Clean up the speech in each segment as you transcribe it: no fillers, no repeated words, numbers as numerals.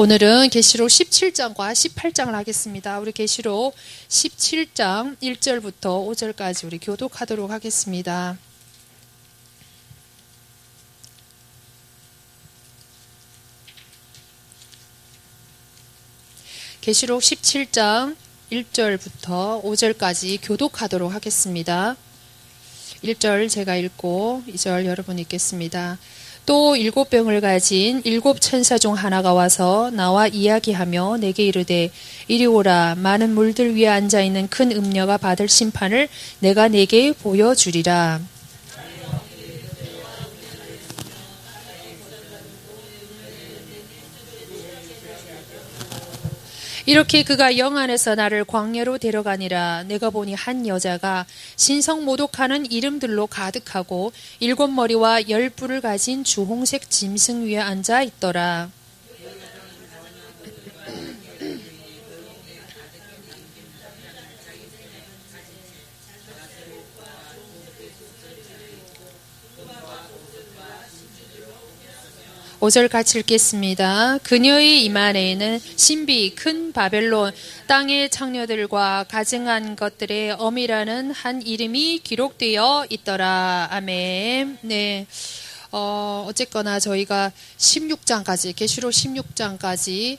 오늘은 계시록 17장과 18장을 하겠습니다. 우리 계시록 17장 1절부터 5절까지 우리 교독하도록 하겠습니다. 계시록 17장 1절부터 5절까지 교독하도록 하겠습니다. 1절 제가 읽고 2절 여러분 읽겠습니다. 또 7병을 가진 7 천사 중 하나가 와서 나와 이야기하며 내게 이르되 이리 오라. 많은 물들 위에 앉아있는 큰 음녀가 받을 심판을 내가 내게 보여주리라. 이렇게 그가 영 안에서 나를 광야로 데려가니라. 내가 보니 한 여자가 신성모독하는 이름들로 가득하고 7 머리와 10 뿔을 가진 주홍색 짐승 위에 앉아 있더라. (5절) 같이 읽겠습니다. 그녀의 입 안에는 신비 큰 바벨론 땅의 창녀들과 가증한 것들의 어미라는 한 이름이 기록되어 있더라. 아멘. 네. 어쨌거나 저희가 16장까지 계시록 16장까지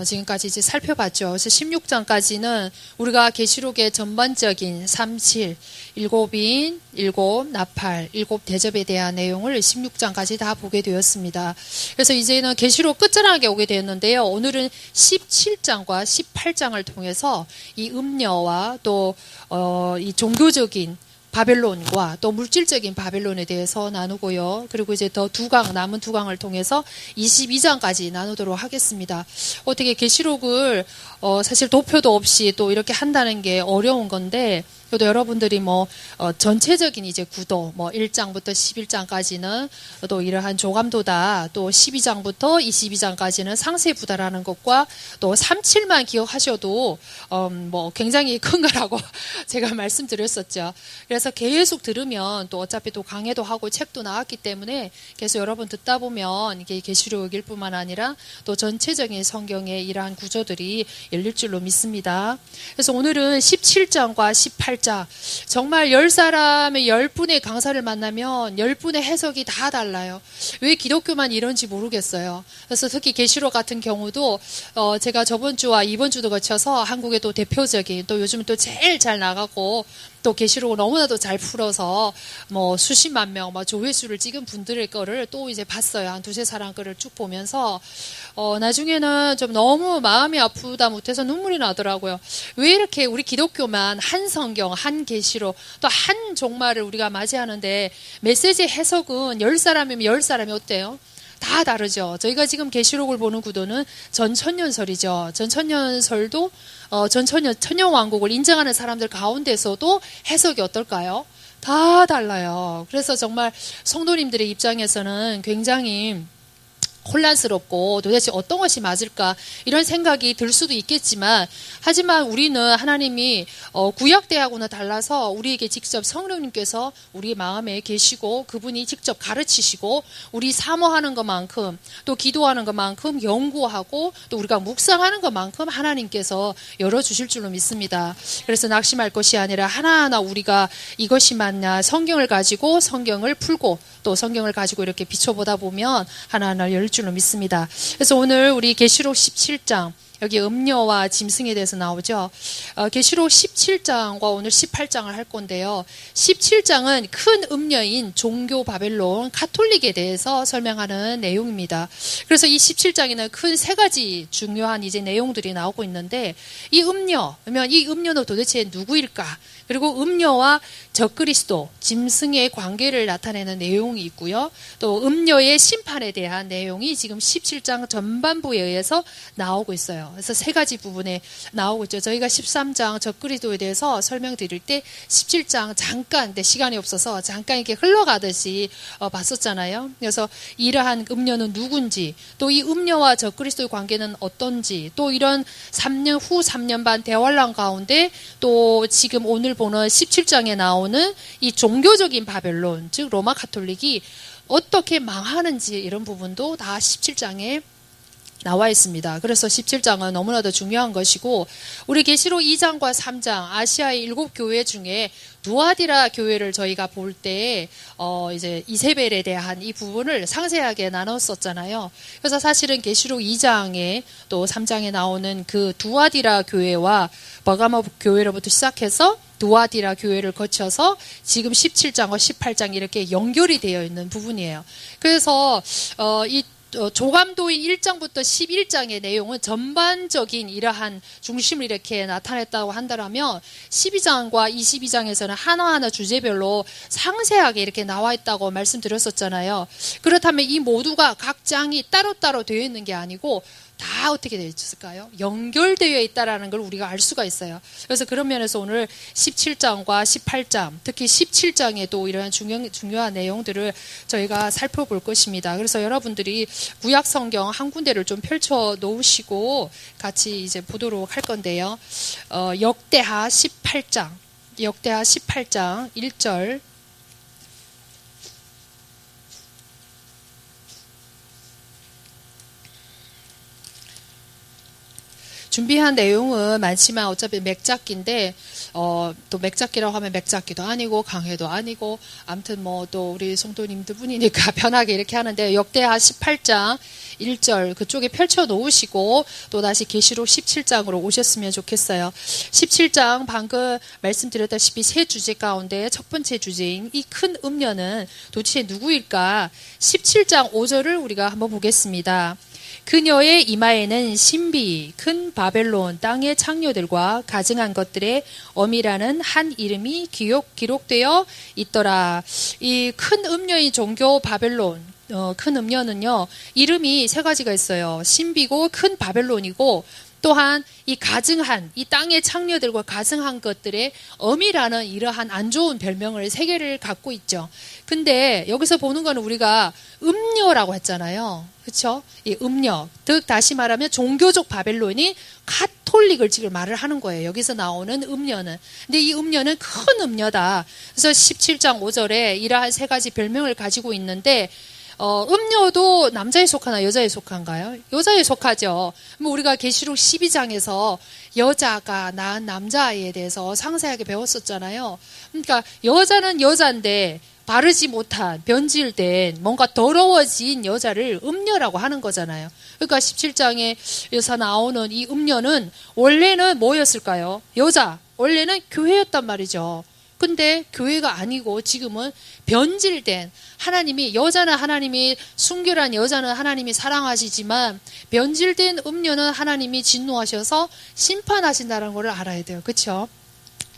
지금까지 이제 살펴봤죠. 그래서 16장까지는 우리가 계시록의 전반적인 37, 7인, 7 나팔, 7 대접에 대한 내용을 16장까지 다 보게 되었습니다. 그래서 이제는 계시록 끝자락에 오게 되었는데요. 오늘은 17장과 18장을 통해서 이 음녀와 또 이 종교적인 바벨론과 또 물질적인 바벨론에 대해서 나누고요. 그리고 이제 더 남은 두 강을 통해서 22장까지 나누도록 하겠습니다. 어떻게 계시록을 사실 도표도 없이 또 이렇게 한다는 게 어려운 건데, 그래도 여러분들이 전체적인 이제 구도, 1장부터 11장까지는 또 이러한 조감도다, 또 12장부터 22장까지는 상세부다라는 것과 또 37만 기억하셔도, 굉장히 큰 거라고 제가 말씀드렸었죠. 그래서 계속 들으면 또 어차피 또 강해도 하고 책도 나왔기 때문에 계속 여러분 듣다 보면 이게 계시록일 뿐만 아니라 또 전체적인 성경의 이러한 구조들이 열릴 줄로 믿습니다. 그래서 오늘은 17장과 18장, 정말 10사람의 10분의 강사를 만나면 10분의 해석이 다 달라요. 왜 기독교만 이런지 모르겠어요. 그래서 특히 계시록 같은 경우도 제가 저번 주와 이번 주도 거쳐서 한국의 또 대표적인, 또 요즘 또 제일 잘 나가고 또 계시록을 너무나도 잘 풀어서 수십만 명 조회수를 찍은 분들의 거를 또 이제 봤어요. 한 두세 사람 거를 쭉 보면서 나중에는 좀 너무 마음이 아프다 못해서 눈물이 나더라고요. 왜 이렇게 우리 기독교만 한 성경, 한 계시록, 또 한 종말을 우리가 맞이하는데 메시지 해석은 10사람이면 10사람이 어때요? 다 다르죠. 저희가 지금 계시록을 보는 구도는 전천년설이죠. 전천년설도 천년왕국을 인정하는 사람들 가운데서도 해석이 어떨까요? 다 달라요. 그래서 정말 성도님들의 입장에서는 굉장히 혼란스럽고 도대체 어떤 것이 맞을까 이런 생각이 들 수도 있겠지만, 하지만 우리는 하나님이 구약대하고는 달라서 우리에게 직접 성령님께서 우리 마음에 계시고 그분이 직접 가르치시고 우리 사모하는 것만큼 또 기도하는 것만큼 연구하고 또 우리가 묵상하는 것만큼 하나님께서 열어주실 줄로 믿습니다. 그래서 낙심할 것이 아니라 하나하나 우리가 이것이 맞냐, 성경을 가지고 성경을 풀고 또 성경을 가지고 이렇게 비춰보다 보면 하나하나 열 줄로 믿습니다. 그래서 오늘 우리 계시록 17장, 여기 음녀와 짐승에 대해서 나오죠. 계시록 17장과 오늘 18장을 할 건데요. 17장은 큰 음녀인 종교 바벨론 가톨릭에 대해서 설명하는 내용입니다. 그래서 이 17장에는 큰 3가지 중요한 이제 내용들이 나오고 있는데, 이 음녀는 도대체 누구일까? 그리고 음녀와 적그리스도, 짐승의 관계를 나타내는 내용이 있고요. 또 음녀의 심판에 대한 내용이 지금 17장 전반부에 의해서 나오고 있어요. 그래서 3가지 부분에 나오고 있죠. 저희가 13장 적그리스도에 대해서 설명드릴 때 17장 잠깐, 시간이 없어서 잠깐 이렇게 흘러가듯이 봤었잖아요. 그래서 이러한 음녀는 누군지, 또 이 음녀와 적그리스도의 관계는 어떤지, 또 이런 3년 후 3년 반 대환란 가운데 또 지금 오늘 보는 17장에 나오는 이 종교적인 바벨론, 즉 로마 가톨릭이 어떻게 망하는지 이런 부분도 다 17장에 나와 있습니다. 그래서 17장은 너무나도 중요한 것이고, 우리 계시록 2장과 3장 아시아의 7교회 중에 두아디라 교회를 저희가 볼 때 이제 이세벨에 대한 이 부분을 상세하게 나눴었잖아요. 그래서 사실은 계시록 2장에 또 3장에 나오는 그 두아디라 교회와 버가모 교회로부터 시작해서 두아디라 교회를 거쳐서 지금 17장과 18장 이렇게 연결이 되어 있는 부분이에요. 그래서 이 조감도인 1장부터 11장의 내용은 전반적인 이러한 중심을 이렇게 나타냈다고 한다면 12장과 22장에서는 하나하나 주제별로 상세하게 이렇게 나와 있다고 말씀드렸었잖아요. 그렇다면 이 모두가 각 장이 따로따로 되어 있는 게 아니고 다 어떻게 되어 있을까요? 연결되어 있다라는 걸 우리가 알 수가 있어요. 그래서 그런 면에서 오늘 17장과 18장, 특히 17장에도 이러한 중요한 내용들을 저희가 살펴볼 것입니다. 그래서 여러분들이 구약 성경 한 군데를 좀 펼쳐 놓으시고 같이 이제 보도록 할 건데요. 역대하 18장 1절. 준비한 내용은 많지만 어차피 맥잡기인데 또 맥잡기라고 하면 맥잡기도 아니고 강해도 아니고 아무튼 뭐 또 우리 성도님들 뿐이니까 편하게 이렇게 하는데, 역대하 18장 1절 그쪽에 펼쳐 놓으시고 또 다시 계시록 17장으로 오셨으면 좋겠어요. 17장 방금 말씀드렸다시피 세 주제 가운데 첫 번째 주제인 이 큰 음녀는 도대체 누구일까? 17장 5절을 우리가 한번 보겠습니다. 그녀의 이마에는 신비, 큰 바벨론 땅의 창녀들과 가증한 것들의 엄이라는 한 이름이 기록되어 있더라. 이 큰 음녀의 종교 바벨론, 큰 음녀는요, 이름이 세 가지가 있어요. 신비고 큰 바벨론이고, 또한 이 가증한, 이 땅의 창녀들과 가증한 것들의 엄이라는 이러한 안 좋은 별명을 세 개를 갖고 있죠. 근데 여기서 보는 거는 우리가 음녀라고 했잖아요. 그렇죠? 이 음녀, 즉 다시 말하면 종교적 바벨론이 가톨릭을 지금 말을 하는 거예요. 여기서 나오는 음녀는. 근데 이 음녀는 큰 음녀다. 그래서 17장 5절에 이러한 세 가지 별명을 가지고 있는데, 음녀도 남자에 속하나 여자에 속한가요? 여자에 속하죠. 뭐 우리가 계시록 12장에서 여자가 낳은 남자아이에 대해서 상세하게 배웠었잖아요. 그러니까 여자는 여자인데 바르지 못한, 변질된, 뭔가 더러워진 여자를 음녀라고 하는 거잖아요. 그러니까 17장에서 나오는 이 음녀는 원래는 뭐였을까요? 여자, 원래는 교회였단 말이죠. 근데 교회가 아니고 지금은 변질된, 하나님이, 여자는 하나님이 순결한 여자는 하나님이 사랑하시지만 변질된 음녀는 하나님이 진노하셔서 심판하신다는 걸 알아야 돼요. 그렇죠?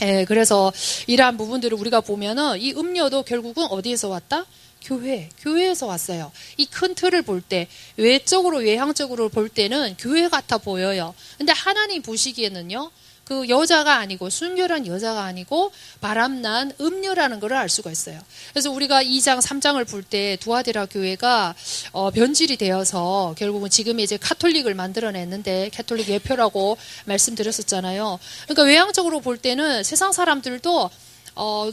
예, 그래서 이러한 부분들을 우리가 보면은 이 음녀도 결국은 어디에서 왔다? 교회에서 왔어요. 이 큰 틀을 볼 때, 외향적으로 볼 때는 교회 같아 보여요. 근데 하나님 보시기에는요, 그 여자가 아니고, 순결한 여자가 아니고 바람난 음녀라는 걸 알 수가 있어요. 그래서 우리가 2장 3장을 볼 때 두아디라 교회가 변질이 되어서 결국은 지금 이제 카톨릭을 만들어냈는데, 카톨릭 예표라고 말씀드렸었잖아요. 그러니까 외향적으로 볼 때는 세상 사람들도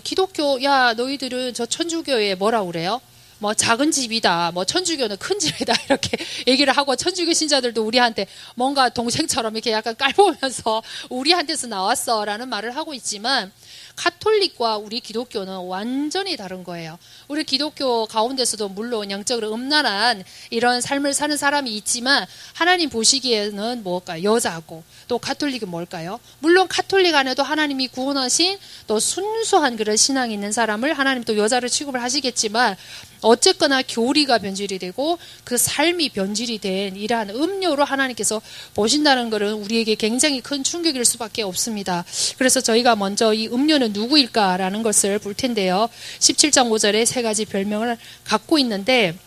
기독교, 야 너희들은 저 천주교에 뭐라 그래요? 뭐 작은 집이다, 뭐 천주교는 큰 집이다, 이렇게 얘기를 하고, 천주교 신자들도 우리한테 뭔가 동생처럼 이렇게 약간 깔보면서 우리한테서 나왔어라는 말을 하고 있지만, 카톨릭과 우리 기독교는 완전히 다른 거예요. 우리 기독교 가운데서도 물론 영적으로 음란한 이런 삶을 사는 사람이 있지만, 하나님 보시기에는 뭘까요? 여자고, 또 카톨릭은 뭘까요? 물론 카톨릭 안에도 하나님이 구원하신 또 순수한 그런 신앙이 있는 사람을 하나님 또 여자를 취급을 하시겠지만, 어쨌거나 교리가 변질이 되고 그 삶이 변질이 된 이러한 음료로 하나님께서 보신다는 것은 우리에게 굉장히 큰 충격일 수밖에 없습니다. 그래서 저희가 먼저 이 음료는 누구일까라는 것을 볼 텐데요. 17장 5절에 세 가지 별명을 갖고 있는데,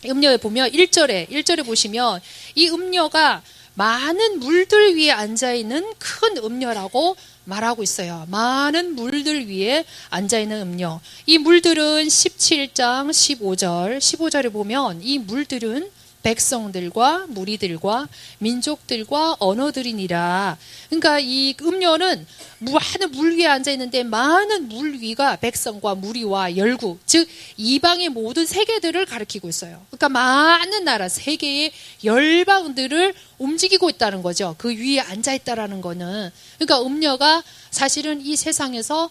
음료에 보면 1절에 보시면 이 음료가 많은 물들 위에 앉아있는 큰 음료라고 말하고 있어요. 많은 물들 위에 앉아있는 음료. 이 물들은 17장 15절에 보면 이 물들은 백성들과 무리들과 민족들과 언어들이니라. 그러니까 이 음료는 많은 물 위에 앉아 있는데 많은 물 위가 백성과 무리와 열국, 즉 이방의 모든 세계들을 가리키고 있어요. 그러니까 많은 나라, 세계의 열방들을 움직이고 있다는 거죠. 그 위에 앉아 있다라는 거는. 그러니까 음료가 사실은 이 세상에서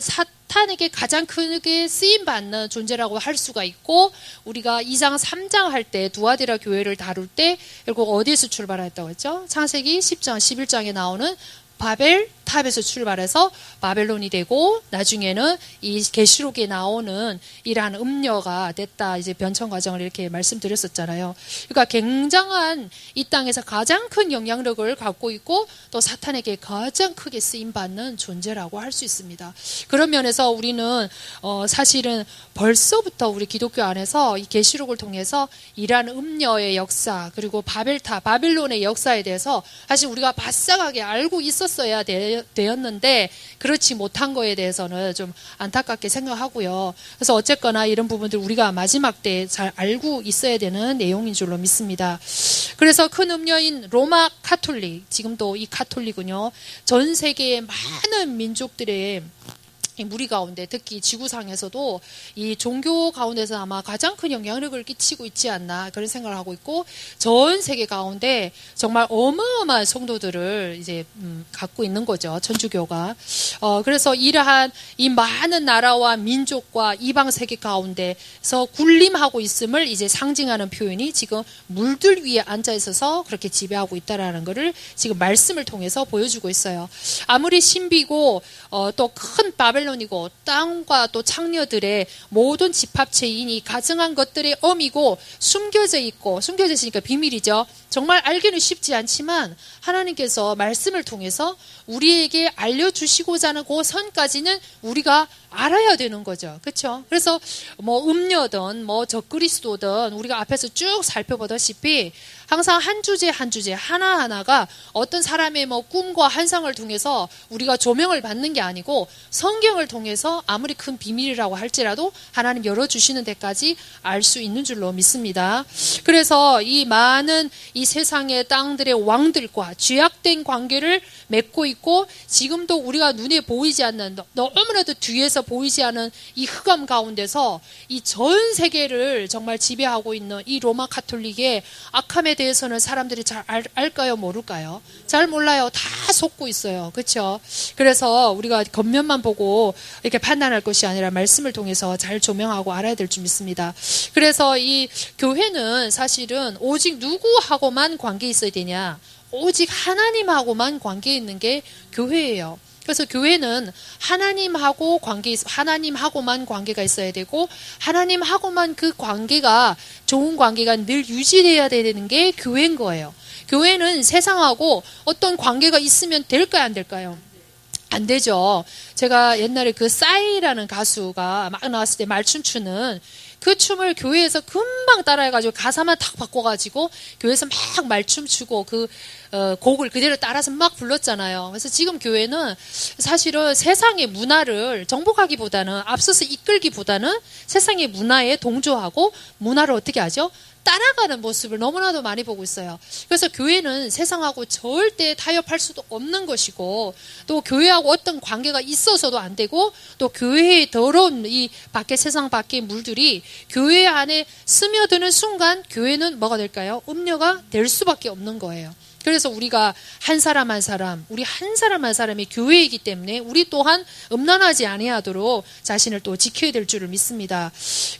사탄에게 가장 크게 쓰임받는 존재라고 할 수가 있고, 우리가 2장 3장 할 때 두아디라 교회를 다룰 때 결국 어디에서 출발했다고 했죠? 창세기 10장 11장에 나오는 바벨 탑에서 출발해서 바벨론이 되고, 나중에는 이 계시록에 나오는 이러한 음녀가 됐다, 이제 변천 과정을 이렇게 말씀드렸었잖아요. 그러니까 굉장한 이 땅에서 가장 큰 영향력을 갖고 있고, 또 사탄에게 가장 크게 쓰임 받는 존재라고 할 수 있습니다. 그런 면에서 우리는 사실은 벌써부터 우리 기독교 안에서 이 계시록을 통해서 이러한 음녀의 역사, 그리고 바벨탑, 바빌론의 역사에 대해서 사실 우리가 바싹하게 알고 있었어야 되었는데 그렇지 못한 거에 대해서는 좀 안타깝게 생각하고요. 그래서 어쨌거나 이런 부분들 우리가 마지막 때 잘 알고 있어야 되는 내용인 줄로 믿습니다. 그래서 큰 음녀인 로마 카톨릭, 지금도 이 카톨릭은요, 전 세계의 많은 민족들의 무리 가운데, 특히 지구상에서도 이 종교 가운데서 아마 가장 큰 영향력을 끼치고 있지 않나, 그런 생각을 하고 있고, 전 세계 가운데 정말 어마어마한 성도들을 이제 갖고 있는 거죠, 천주교가. 그래서 이러한 이 많은 나라와 민족과 이방 세계 가운데서 군림하고 있음을 이제 상징하는 표현이 지금 물들 위에 앉아 있어서 그렇게 지배하고 있다라는 것을 지금 말씀을 통해서 보여주고 있어요. 아무리 신비고 또 큰 바벨론이고 땅과 또 창녀들의 모든 집합체인 이 가증한 것들의 엄이고 숨겨져 있으니까 비밀이죠. 정말 알기는 쉽지 않지만 하나님께서 말씀을 통해서 우리에게 알려주시고자 하는 그 선까지는 우리가 알아야 되는 거죠. 그렇죠? 그래서 뭐 음녀든 뭐 적그리스도든 우리가 앞에서 쭉 살펴보다시피 항상 한 주제 한 주제 하나하나가 어떤 사람의 뭐 꿈과 환상을 통해서 우리가 조명을 받는 게 아니고 성경을 통해서 아무리 큰 비밀이라고 할지라도 하나님 열어주시는 데까지 알 수 있는 줄로 믿습니다. 그래서 이 많은 이 세상의 땅들의 왕들과 죄악된 관계를 맺고 있고, 지금도 우리가 눈에 보이지 않는, 너무나도 뒤에서 보이지 않은 이 흑암 가운데서 이 전 세계를 정말 지배하고 있는 이 로마 카톨릭의 악함에 대해서는 사람들이 잘 알까요? 모를까요? 잘 몰라요. 다 속고 있어요. 그렇죠? 그래서 우리가 겉면만 보고 이렇게 판단할 것이 아니라 말씀을 통해서 잘 조명하고 알아야 될 줄 믿습니다. 그래서 이 교회는 사실은 오직 누구하고만 관계 있어야 되냐? 오직 하나님하고만 관계 있는 게 교회예요. 그래서 교회는 하나님하고만 관계가 있어야 되고, 하나님하고만 그 관계가, 좋은 관계가 늘 유지돼야 되는 게 교회인 거예요. 교회는 세상하고 어떤 관계가 있으면 될까요, 안 될까요? 안 되죠. 제가 옛날에 그 싸이라는 가수가 막 나왔을 때 말춤 추는 그 춤을 교회에서 금방 따라해가지고 가사만 탁 바꿔가지고 교회에서 막 말춤 추고 그 곡을 그대로 따라서 막 불렀잖아요. 그래서 지금 교회는 사실은 세상의 문화를 정복하기보다는, 앞서서 이끌기보다는 세상의 문화에 동조하고 문화를 어떻게 하죠? 따라가는 모습을 너무나도 많이 보고 있어요. 그래서 교회는 세상하고 절대 타협할 수도 없는 것이고, 또 교회하고 어떤 관계가 있어서도 안 되고, 또 교회의 더러운 이 밖에, 세상 밖의 물들이 교회 안에 스며드는 순간 교회는 뭐가 될까요? 음녀가 될 수밖에 없는 거예요. 그래서 우리가 한 사람 한 사람, 우리 한 사람 한 사람이 교회이기 때문에 우리 또한 음란하지 아니하도록 자신을 또 지켜야 될 줄을 믿습니다.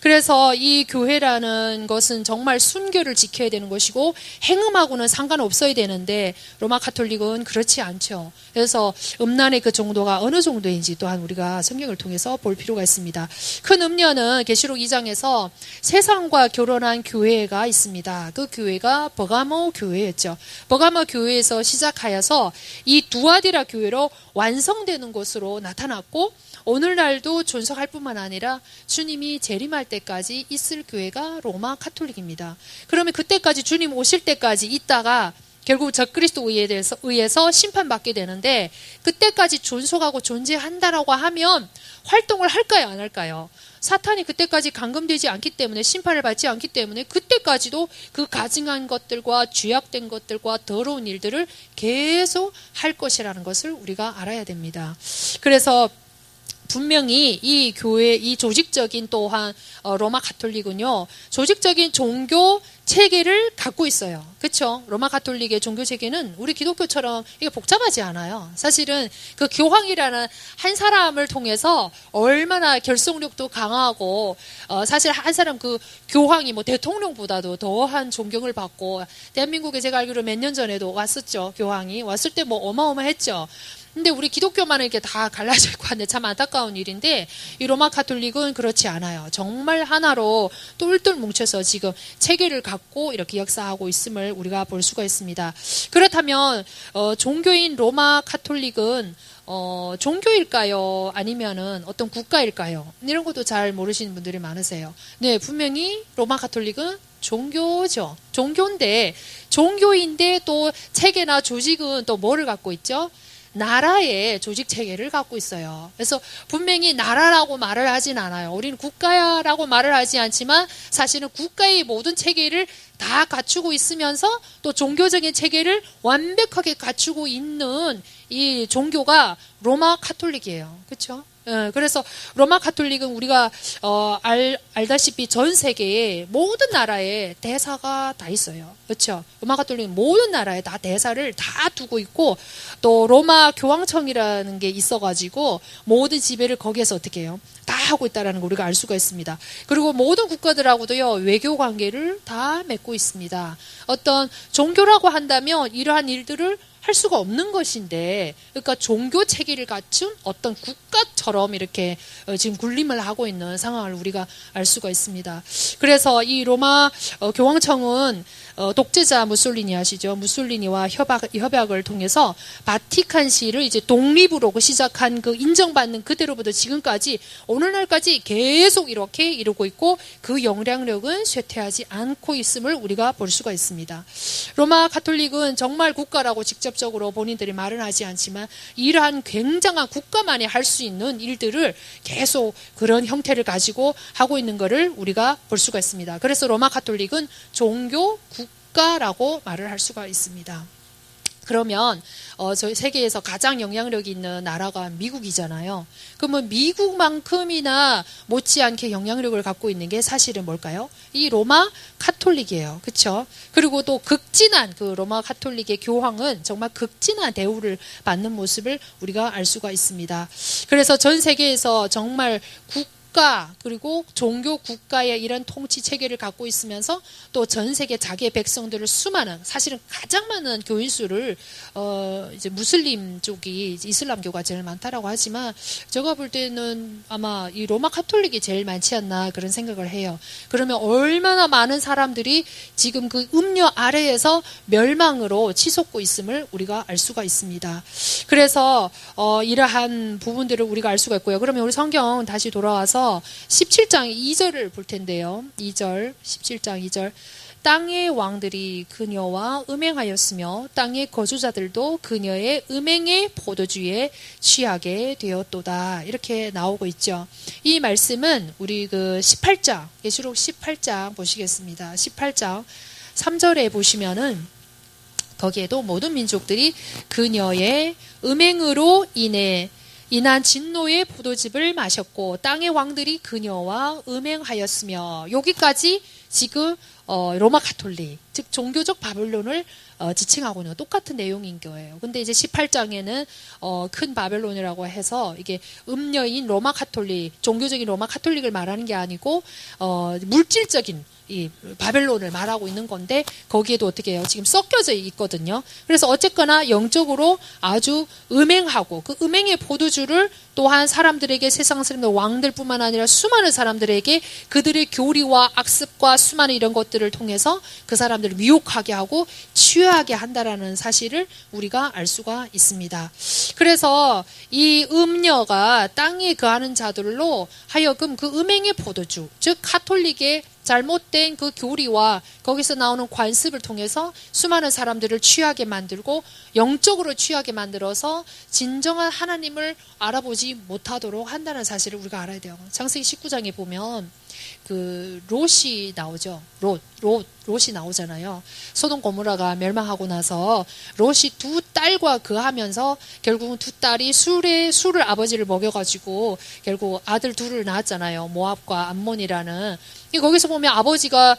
그래서 이 교회라는 것은 정말 순결을 지켜야 되는 것이고 행음하고는 상관없어야 되는데, 로마 카톨릭은 그렇지 않죠. 그래서 음란의 그 정도가 어느 정도인지 또한 우리가 성경을 통해서 볼 필요가 있습니다. 큰 음녀는 계시록 2장에서 세상과 결혼한 교회가 있습니다. 그 교회가 버가모 교회였죠. 버가모 교회에서 시작하여서 이 두아디라 교회로 완성되는 것으로 나타났고, 오늘날도 존속할 뿐만 아니라 주님이 재림할 때까지 있을 교회가 로마 카톨릭입니다. 그러면 그때까지 주님 오실 때까지 있다가 결국 적그리스도에 의해서 심판받게 되는데 그때까지 존속하고 존재한다라고 하면 활동을 할까요, 안 할까요? 사탄이 그때까지 감금되지 않기 때문에 심판을 받지 않기 때문에 그때까지도 그 가증한 것들과 죄악된 것들과 더러운 일들을 계속 할 것이라는 것을 우리가 알아야 됩니다. 그래서 분명히 이 교회, 이 조직적인 또한 로마 가톨릭은요, 조직적인 종교 체계를 갖고 있어요. 그렇죠? 로마 가톨릭의 종교 체계는 우리 기독교처럼 이게 복잡하지 않아요. 사실은 그 교황이라는 한 사람을 통해서 얼마나 결속력도 강하고 사실 한 사람 그 교황이 뭐 대통령보다도 더한 존경을 받고 대한민국에 제가 알기로 몇 년 전에도 왔었죠. 교황이 왔을 때 뭐 어마어마했죠. 근데 우리 기독교만은 이렇게 다 갈라져 있고 한데 참 안타까운 일인데 이 로마 가톨릭은 그렇지 않아요. 정말 하나로 똘똘 뭉쳐서 지금 체계를 갖고 이렇게 역사하고 있음을 우리가 볼 수가 있습니다. 그렇다면 종교인 로마 가톨릭은 종교일까요? 아니면은 어떤 국가일까요? 이런 것도 잘 모르시는 분들이 많으세요. 네, 분명히 로마 가톨릭은 종교죠. 종교인데 또 체계나 조직은 또 뭐를 갖고 있죠? 나라의 조직 체계를 갖고 있어요. 그래서 분명히 나라라고 말을 하진 않아요. 우리는 국가라고 말을 하지 않지만 사실은 국가의 모든 체계를 다 갖추고 있으면서 또 종교적인 체계를 완벽하게 갖추고 있는 이 종교가 로마 가톨릭이에요. 그렇죠? 그래서 로마 가톨릭은 우리가 알다시피 전 세계에 모든 나라에 대사가 다 있어요. 그렇죠? 로마 가톨릭은 모든 나라에 다 대사를 다 두고 있고 또 로마 교황청이라는 게 있어가지고 모든 지배를 거기에서 어떻게 해요? 다 하고 있다는 걸 우리가 알 수가 있습니다. 그리고 모든 국가들하고도요 외교 관계를 다 맺고 있습니다. 어떤 종교라고 한다면 이러한 일들을 할 수가 없는 것인데, 그러니까 종교 체계를 갖춘 어떤 국가처럼 이렇게 지금 군림을 하고 있는 상황을 우리가 알 수가 있습니다. 그래서 이 로마 교황청은 독재자 무솔리니 아시죠? 무솔리니와 협약을 통해서 바티칸시를 이제 독립으로 시작한 그 인정받는 그대로부터 지금까지 오늘날까지 계속 이렇게 이루고 있고 그 영향력은 쇠퇴하지 않고 있음을 우리가 볼 수가 있습니다. 로마 가톨릭은 정말 국가라고 직접적으로 본인들이 말은 하지 않지만 이러한 굉장한 국가만이 할 수 있는 일들을 계속 그런 형태를 가지고 하고 있는 것을 우리가 볼 수가 있습니다. 그래서 로마 가톨릭은 종교 국가라고 말을 할 수가 있습니다. 그러면 저희 세계에서 가장 영향력이 있는 나라가 미국이잖아요. 그러면 미국만큼이나 못지않게 영향력을 갖고 있는 게 사실은 뭘까요? 이 로마 가톨릭이에요. 그렇죠? 그리고 또 극진한 그 로마 가톨릭의 교황은 정말 극진한 대우를 받는 모습을 우리가 알 수가 있습니다. 그래서 전 세계에서 정말 국가 그리고 종교 국가의 이런 통치 체계를 갖고 있으면서 또 전 세계 자기의 백성들을 수많은 사실은 가장 많은 교인 수를 이제 무슬림 쪽이 이슬람교가 제일 많다라고 하지만 제가 볼 때는 아마 이 로마 가톨릭이 제일 많지 않나 그런 생각을 해요. 그러면 얼마나 많은 사람들이 지금 그 음녀 아래에서 멸망으로 치솟고 있음을 우리가 알 수가 있습니다. 그래서 이러한 부분들을 우리가 알 수가 있고요. 그러면 우리 성경 다시 돌아와서 17장 2절을 볼 텐데요. 2절, 17장 2절. 땅의 왕들이 그녀와 음행하였으며 땅의 거주자들도 그녀의 음행의 포도주에 취하게 되었도다. 이렇게 나오고 있죠. 이 말씀은 우리 그 18장, 계시록 18장 보시겠습니다. 18장 3절에 보시면은 거기에도 모든 민족들이 그녀의 음행으로 인한 진노의 포도즙을 마셨고 땅의 왕들이 그녀와 음행하였으며 여기까지 지금 로마 가톨릭 즉 종교적 바벨론을 지칭하고 있는 똑같은 내용인 거예요. 근데 이제 18장에는 큰 바벨론이라고 해서 이게 음녀인 로마 가톨릭 종교적인 로마 가톨릭을 말하는 게 아니고 물질적인 이 바벨론을 말하고 있는 건데 거기에도 어떻게 해요? 지금 섞여져 있거든요. 그래서 어쨌거나 영적으로 아주 음행하고 그 음행의 포도주를 또한 사람들에게 세상 사람들 왕들뿐만 아니라 수많은 사람들에게 그들의 교리와 악습과 수많은 이런 것들을 것들을 통해서 그 사람들을 미혹하게 하고 취하게 한다라는 사실을 우리가 알 수가 있습니다. 그래서 이 음녀가 땅에 거하는 자들로 하여금 그 음행의 포도주, 즉 가톨릭의 잘못된 그 교리와 거기서 나오는 관습을 통해서 수많은 사람들을 취하게 만들고 영적으로 취하게 만들어서 진정한 하나님을 알아보지 못하도록 한다는 사실을 우리가 알아야 돼요. 창세기 19장에 보면 그 롯이 나오죠. 롯이 나오잖아요. 소돔 고모라가 멸망하고 나서 롯이 두 딸과 거하면서 결국은 두 딸이 술을 아버지를 먹여가지고 결국 아들 둘을 낳았잖아요. 모압과 암몬이라는. 거기서 보면 아버지가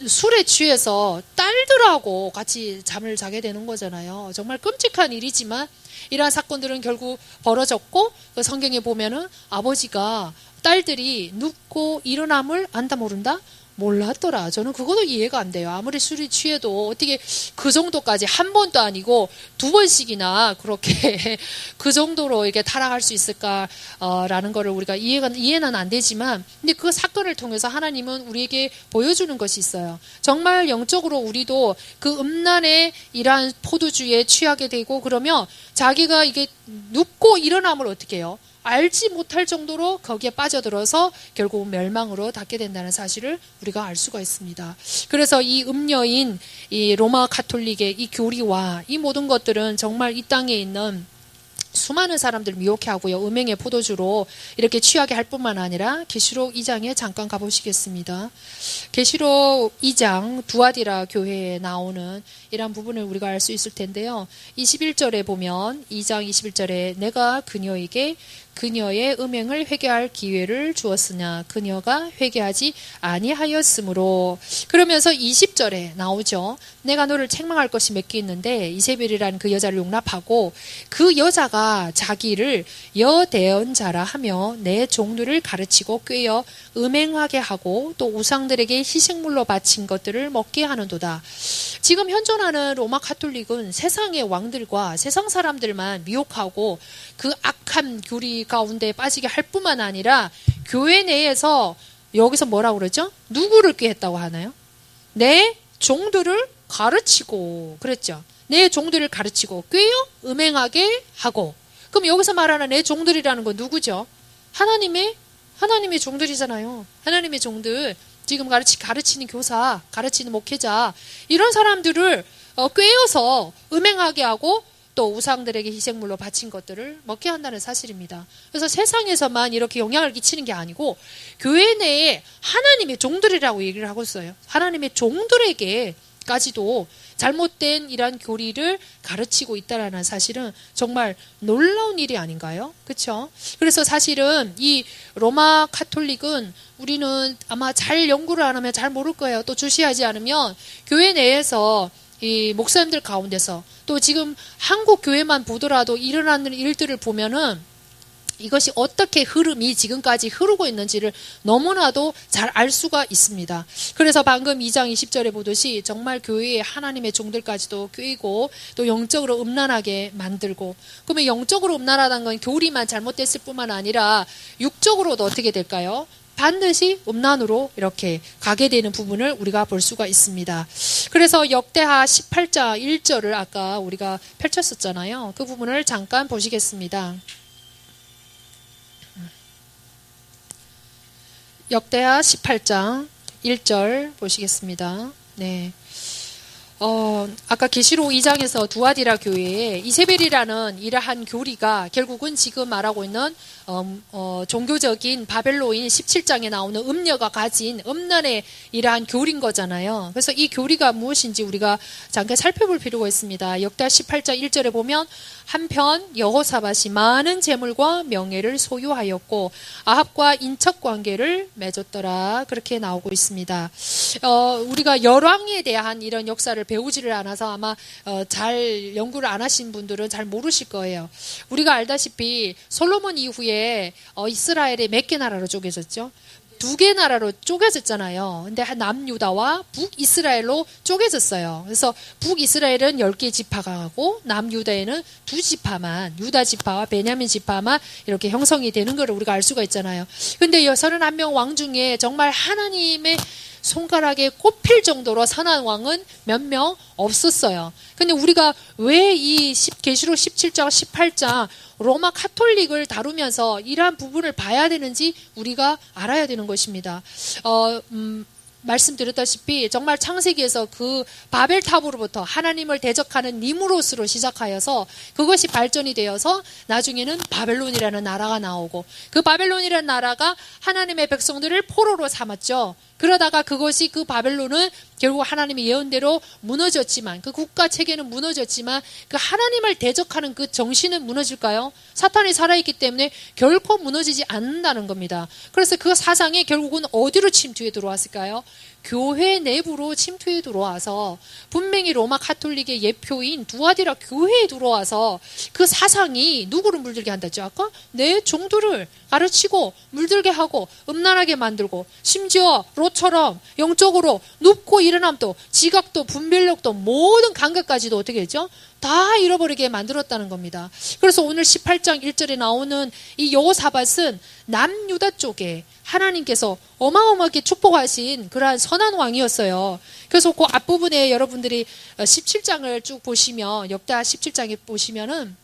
술에 취해서 딸들하고 같이 잠을 자게 되는 거잖아요. 정말 끔찍한 일이지만 이러한 사건들은 결국 벌어졌고 그 성경에 보면은 아버지가 딸들이 눕고 일어남을 안다 모른다? 몰랐더라. 저는 그것도 이해가 안 돼요. 아무리 술이 취해도 어떻게 그 정도까지 한 번도 아니고 두 번씩이나 그렇게 그 정도로 이렇게 타락할 수 있을까라는 거를 우리가 이해는 안 되지만, 근데 그 사건을 통해서 하나님은 우리에게 보여주는 것이 있어요. 정말 영적으로 우리도 그 음란의 이러한 포도주에 취하게 되고 그러면 자기가 이게 눕고 일어남을 어떻게 해요? 알지 못할 정도로 거기에 빠져들어서 결국 멸망으로 닿게 된다는 사실을 우리가 알 수가 있습니다. 그래서 이 음녀인 이 로마 가톨릭의 이 교리와 이 모든 것들은 정말 이 땅에 있는 수많은 사람들 미혹해 하고요. 음행의 포도주로 이렇게 취하게 할 뿐만 아니라 계시록 2장에 잠깐 가보시겠습니다. 계시록 2장 두아디라 교회에 나오는 이런 부분을 우리가 알 수 있을 텐데요. 21절에 보면 2장 21절에 내가 그녀에게 그녀의 음행을 회개할 기회를 주었으나 그녀가 회개하지 아니하였으므로, 그러면서 20절에 나오죠. 내가 너를 책망할 것이 몇 개 있는데 이세벨이라는 그 여자를 용납하고 그 여자가 자기를 여대언자라 하며 내 종들을 가르치고 꾀어 음행하게 하고 또 우상들에게 희생물로 바친 것들을 먹게 하는도다. 지금 현존하는 로마 가톨릭은 세상의 왕들과 세상 사람들만 미혹하고 그 악한 교리 가운데 빠지게 할 뿐만 아니라 교회 내에서 여기서 뭐라고 그러죠? 누구를 꾀했다고 하나요? 내 종들을 가르치고 그랬죠. 내 종들을 가르치고 꾀어 음행하게 하고. 그럼 여기서 말하는 내 종들이라는 건 누구죠? 하나님의 종들이잖아요. 하나님의 종들, 지금 가르치는 교사, 가르치는 목회자, 이런 사람들을 꾀어서 음행하게 하고 또 우상들에게 희생물로 바친 것들을 먹게 한다는 사실입니다. 그래서 세상에서만 이렇게 영향을 끼치는 게 아니고 교회 내에 하나님의 종들이라고 얘기를 하고 있어요. 하나님의 종들에게까지도 잘못된 이런 교리를 가르치고 있다는 사실은 정말 놀라운 일이 아닌가요? 그렇죠? 그래서 사실은 이 로마 가톨릭은 우리는 아마 잘 연구를 안 하면 잘 모를 거예요. 또 주시하지 않으면 교회 내에서 이 목사님들 가운데서 또 지금 한국 교회만 보더라도 일어나는 일들을 보면은 이것이 어떻게 흐름이 지금까지 흐르고 있는지를 너무나도 잘 알 수가 있습니다. 그래서 방금 2장 20절에 보듯이 정말 교회에 하나님의 종들까지도 꿰고 또 영적으로 음란하게 만들고, 그러면 영적으로 음란하다는 건 교리만 잘못됐을 뿐만 아니라 육적으로도 어떻게 될까요? 반드시 음란으로 이렇게 가게 되는 부분을 우리가 볼 수가 있습니다. 그래서 역대하 18장 1절을 아까 우리가 펼쳤었잖아요. 그 부분을 잠깐 보시겠습니다. 역대하 18장 1절 보시겠습니다. 네. 아까 계시록 2장에서 두아디라 교회에 이세벨이라는 이러한 교리가 결국은 지금 말하고 있는 종교적인 바벨로인 17장에 나오는 음녀가 가진 음란의 이러한 교리인 거잖아요. 그래서 이 교리가 무엇인지 우리가 잠깐 살펴볼 필요가 있습니다. 역대 18장 1절에 보면 한편 여호사밧이 많은 재물과 명예를 소유하였고 아합과 인척 관계를 맺었더라. 그렇게 나오고 있습니다. 우리가 열왕에 대한 이런 역사를 배우지를 않아서 아마 잘 연구를 안 하신 분들은 잘 모르실 거예요. 우리가 알다시피 솔로몬 이후에 이스라엘이 몇 개 나라로 쪼개졌죠? 2개 나라로 쪼개졌잖아요. 근데 남유다와 북이스라엘로 쪼개졌어요. 그래서 북이스라엘은 10개 지파가 하고 남유다에는 2지파만, 유다 지파와 베냐민 지파만 이렇게 형성이 되는 걸 우리가 알 수가 있잖아요. 근데 31명 왕 중에 정말 하나님의 손가락에 꼽힐 정도로 선한 왕은 몇 명 없었어요. 근데 우리가 왜 이 계시록 17장, 18장 로마 카톨릭을 다루면서 이러한 부분을 봐야 되는지 우리가 알아야 되는 것입니다. 말씀드렸다시피 정말 창세기에서 그 바벨탑으로부터 하나님을 대적하는 니무롯으로 시작하여서 그것이 발전이 되어서 나중에는 바벨론이라는 나라가 나오고, 그 바벨론이라는 나라가 하나님의 백성들을 포로로 삼았죠. 그러다가 그것이, 그 바벨론은 결국 하나님의 예언대로 무너졌지만, 그 국가 체계는 무너졌지만 그 하나님을 대적하는 그 정신은 무너질까요? 사탄이 살아있기 때문에 결코 무너지지 않는다는 겁니다. 그래서 그 사상이 결국은 어디로 침투해 들어왔을까요? 교회 내부로 침투해 들어와서, 분명히 로마 카톨릭의 예표인 두아디라 교회에 들어와서 그 사상이 누구를 물들게 한다죠? 아까 내 종들을 가르치고 물들게 하고 음란하게 만들고, 심지어 롯처럼 영적으로 눕고 일어남도, 지각도, 분별력도, 모든 감각까지도 어떻게 했죠? 다 잃어버리게 만들었다는 겁니다. 그래서 오늘 18장 1절에 나오는 이 여호사밧은 남유다 쪽에 하나님께서 어마어마하게 축복하신 그러한 선한 왕이었어요. 그래서 그 앞부분에 여러분들이 17장을 쭉 보시면, 역다 17장에 보시면은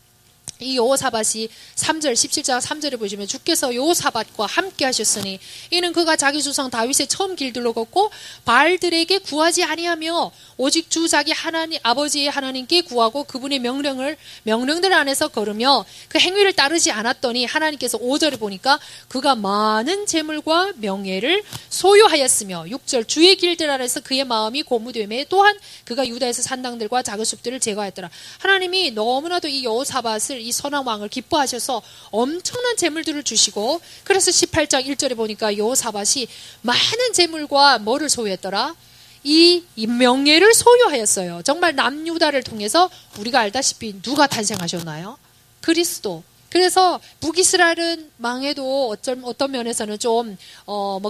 이 여호사밧이 3절, 17장 3절에 보시면, 주께서 여호사밧과 함께 하셨으니 이는 그가 자기 조상 다윗의 처음 길들로 걷고 바알들에게 구하지 아니하며 오직 주 자기 하나님 아버지의 하나님께 구하고 그분의 명령들 안에서 걸으며 그 행위를 따르지 않았더니, 하나님께서 5절에 보니까 그가 많은 재물과 명예를 소유하였으며, 6절 주의 길들 안에서 그의 마음이 고무되매 또한 그가 유다에서 산당들과 작은 숲들을 제거하였더라. 하나님이 너무나도 이 여호사밧을, 이 선한 왕을 기뻐하셔서 엄청난 재물들을 주시고, 그래서 18장 1절에 보니까 여호사밧이 많은 재물과 뭐를 소유했더라? 이 명예를 소유하였어요. 정말 남유다를 통해서 우리가 알다시피 누가 탄생하셨나요? 그리스도. 그래서 북이스라엘은 망해도 어떤 면에서는 좀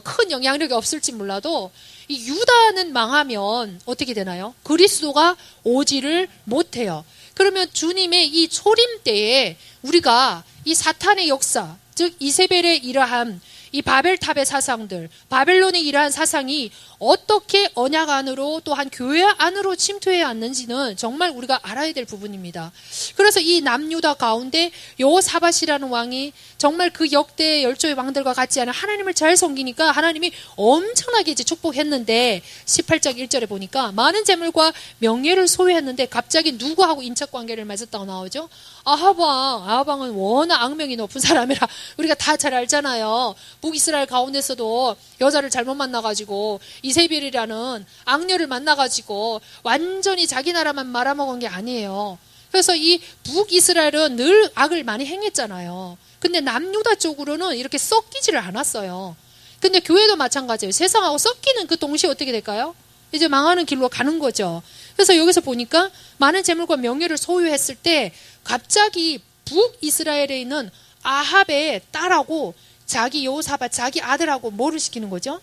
큰 영향력이 없을지 몰라도, 이 유다는 망하면 어떻게 되나요? 그리스도가 오지를 못해요. 그러면 주님의 이 초림 때에 우리가 이 사탄의 역사, 즉 이세벨의 이러한 이 바벨탑의 사상들, 바벨론의 이러한 사상이 어떻게 언약 안으로, 또한 교회 안으로 침투해 왔는지는 정말 우리가 알아야 될 부분입니다. 그래서 이 남유다 가운데 여호사밧이라는 왕이 정말 그 역대 열조의 왕들과 같지 않은 하나님을 잘 섬기니까 하나님이 엄청나게 이제 축복했는데, 18장 1절에 보니까 많은 재물과 명예를 소유했는데 갑자기 누구하고 인척관계를 맺었다고 나오죠? 아합왕은 워낙 악명이 높은 사람이라 우리가 다 잘 알잖아요. 북이스라엘 가운데서도 여자를 잘못 만나가지고 이세벨이라는 악녀를 만나가지고 완전히 자기 나라만 말아먹은 게 아니에요. 그래서 이 북이스라엘은 늘 악을 많이 행했잖아요. 근데 남유다 쪽으로는 이렇게 섞이지를 않았어요. 근데 교회도 마찬가지예요. 세상하고 섞이는 그 동시에 어떻게 될까요? 이제 망하는 길로 가는 거죠. 그래서 여기서 보니까 많은 재물과 명예를 소유했을 때 갑자기 북이스라엘에 있는 아합의 딸하고 자기 여호사밧, 자기 아들하고 뭐를 시키는 거죠?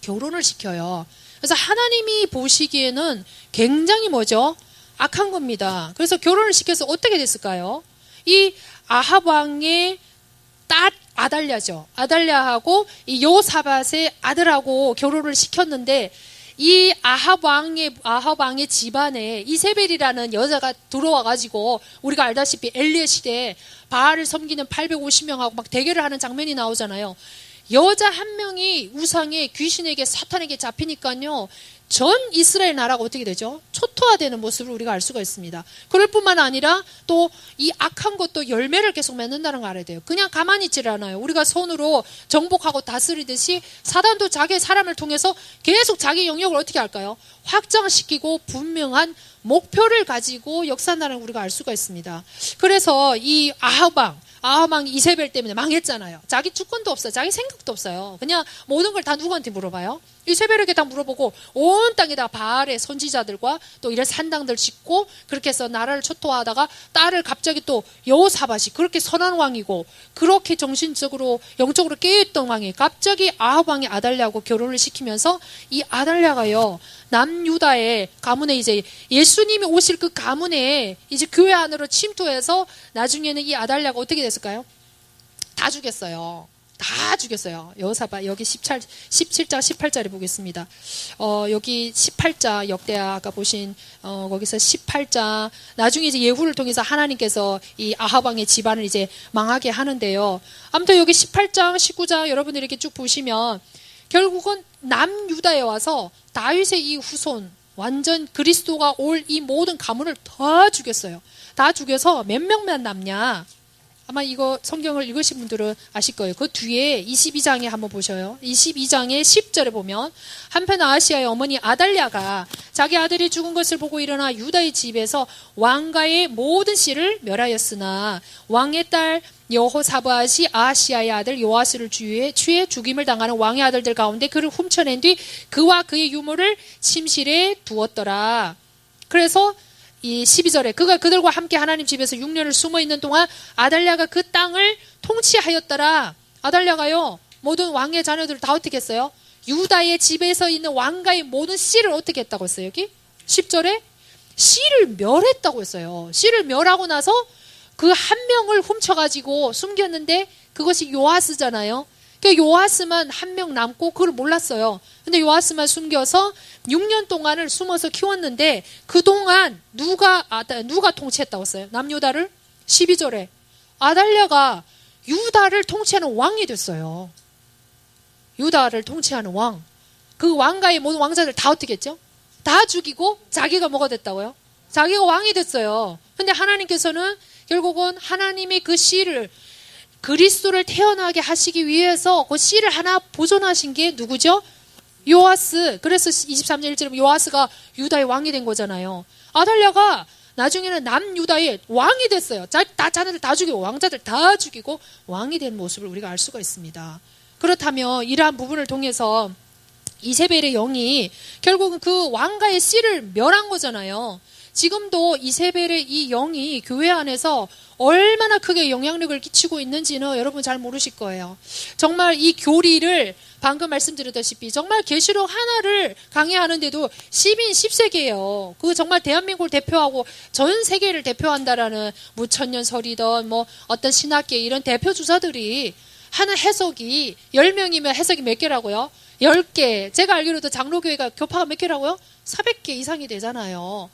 결혼을 시켜요. 그래서 하나님이 보시기에는 굉장히 뭐죠? 악한 겁니다. 그래서 결혼을 시켜서 어떻게 됐을까요? 이 아합 왕의 딸 아달랴죠. 아달랴하고 이 여호사밧의 아들하고 결혼을 시켰는데, 이 아합 왕의 집안에 이세벨이라는 여자가 들어와가지고, 우리가 알다시피 엘리의 시대에 바알을 섬기는 850명하고 막 대결을 하는 장면이 나오잖아요. 여자 한 명이 우상에, 귀신에게, 사탄에게 잡히니까요, 전 이스라엘 나라가 어떻게 되죠? 초토화되는 모습을 우리가 알 수가 있습니다. 그럴 뿐만 아니라 또 이 악한 것도 열매를 계속 맺는다는 걸 알아야 돼요. 그냥 가만히 있질 않아요. 우리가 손으로 정복하고 다스리듯이 사단도 자기의 사람을 통해서 계속 자기 영역을 어떻게 할까요? 확장시키고 분명한 목표를 가지고 역사한다는 걸 우리가 알 수가 있습니다. 그래서 이 아합왕 이세벨 때문에 망했잖아요. 자기 주권도 없어요. 자기 생각도 없어요. 그냥 모든 걸 다 누구한테 물어봐요? 이세벨에게 다 물어보고 온 땅에다 바알의 선지자들과 또 이런 산당들 짓고 그렇게 해서 나라를 초토화하다가 딸을 갑자기 또 여호사밧이, 그렇게 선한 왕이고 그렇게 정신적으로 영적으로 깨어있던 왕이 갑자기 아합 왕의 아달랴하고 결혼을 시키면서, 이 아달랴가요 남유다의 가문에, 이제 예수님이 오실 그 가문에 이제 교회 안으로 침투해서 나중에는 이 아달랴가 어떻게 됐을까요? 다 죽였어요. 다 죽였어요. 여호사밧 여기 17장 18절에 보겠습니다. 여기 18장 역대하가 보신 거기서 18장 나중에 이제 예후를 통해서 하나님께서 이 아합 왕의 집안을 이제 망하게 하는데요. 아무튼 여기 18장 19장 여러분들이 이렇게 쭉 보시면 결국은 남유다에 와서 다윗의 이 후손 완전 그리스도가 올 이 모든 가문을 다 죽였어요. 다 죽여서 몇 명만 남냐? 아마 이거 성경을 읽으신 분들은 아실 거예요. 그 뒤에 22장에 한번 보셔요. 22장의 10절에 보면 한편 아하시아의 어머니 아달랴가 자기 아들이 죽은 것을 보고 일어나 유다의 집에서 왕가의 모든 씨를 멸하였으나 왕의 딸 여호사밧이 아하시아의 아들 요아스를 취해 죽임을 당하는 왕의 아들들 가운데 그를 훔쳐낸 뒤 그와 그의 유모를 침실에 두었더라. 그래서 이 12절에 그가 그들과 함께 하나님 집에서 6년을 숨어 있는 동안 아달랴가 그 땅을 통치하였더라. 아달랴가요 모든 왕의 자녀들을 다 어떻게 했어요? 유다의 집에서 있는 왕가의 모든 씨를 어떻게 했다고 했어요? 여기 10절에 씨를 멸했다고 했어요. 씨를 멸하고 나서 그 한 명을 훔쳐가지고 숨겼는데 그것이 요아스잖아요. 그 요아스만 한 명 남고 그걸 몰랐어요. 근데 요아스만 숨겨서 6년 동안을 숨어서 키웠는데 그동안 누가 통치했다고 했어요? 남유다를? 12절에 아달랴가 유다를 통치하는 왕이 됐어요. 유다를 통치하는 왕. 그 왕가의 모든 왕자들 다 어떻게 했죠? 다 죽이고 자기가 뭐가 됐다고요? 자기가 왕이 됐어요. 근데 하나님께서는 결국은 하나님이 그 씨를 그리스도를 태어나게 하시기 위해서 그 씨를 하나 보존하신 게 누구죠? 요아스. 그래서 23절 1절에 요아스가 유다의 왕이 된 거잖아요. 아달랴가 나중에는 남유다의 왕이 됐어요. 자녀들 다 죽이고 왕자들 다 죽이고 왕이 된 모습을 우리가 알 수가 있습니다. 그렇다면 이러한 부분을 통해서 이세벨의 영이 결국은 그 왕가의 씨를 멸한 거잖아요. 지금도 이세벨의 이 영이 교회 안에서 얼마나 크게 영향력을 끼치고 있는지는 여러분 잘 모르실 거예요. 정말 이 교리를 방금 말씀드렸다시피 정말 계시록 하나를 강의하는데도 10인 10세계예요. 그 정말 대한민국을 대표하고 전 세계를 대표한다라는 무천년설이든 뭐 어떤 신학계 이런 대표 주자들이 하는 해석이 10명이면 해석이 몇 개라고요? 10개. 제가 알기로도 장로교회가 교파가 몇 개라고요? 400개 이상이 되잖아요.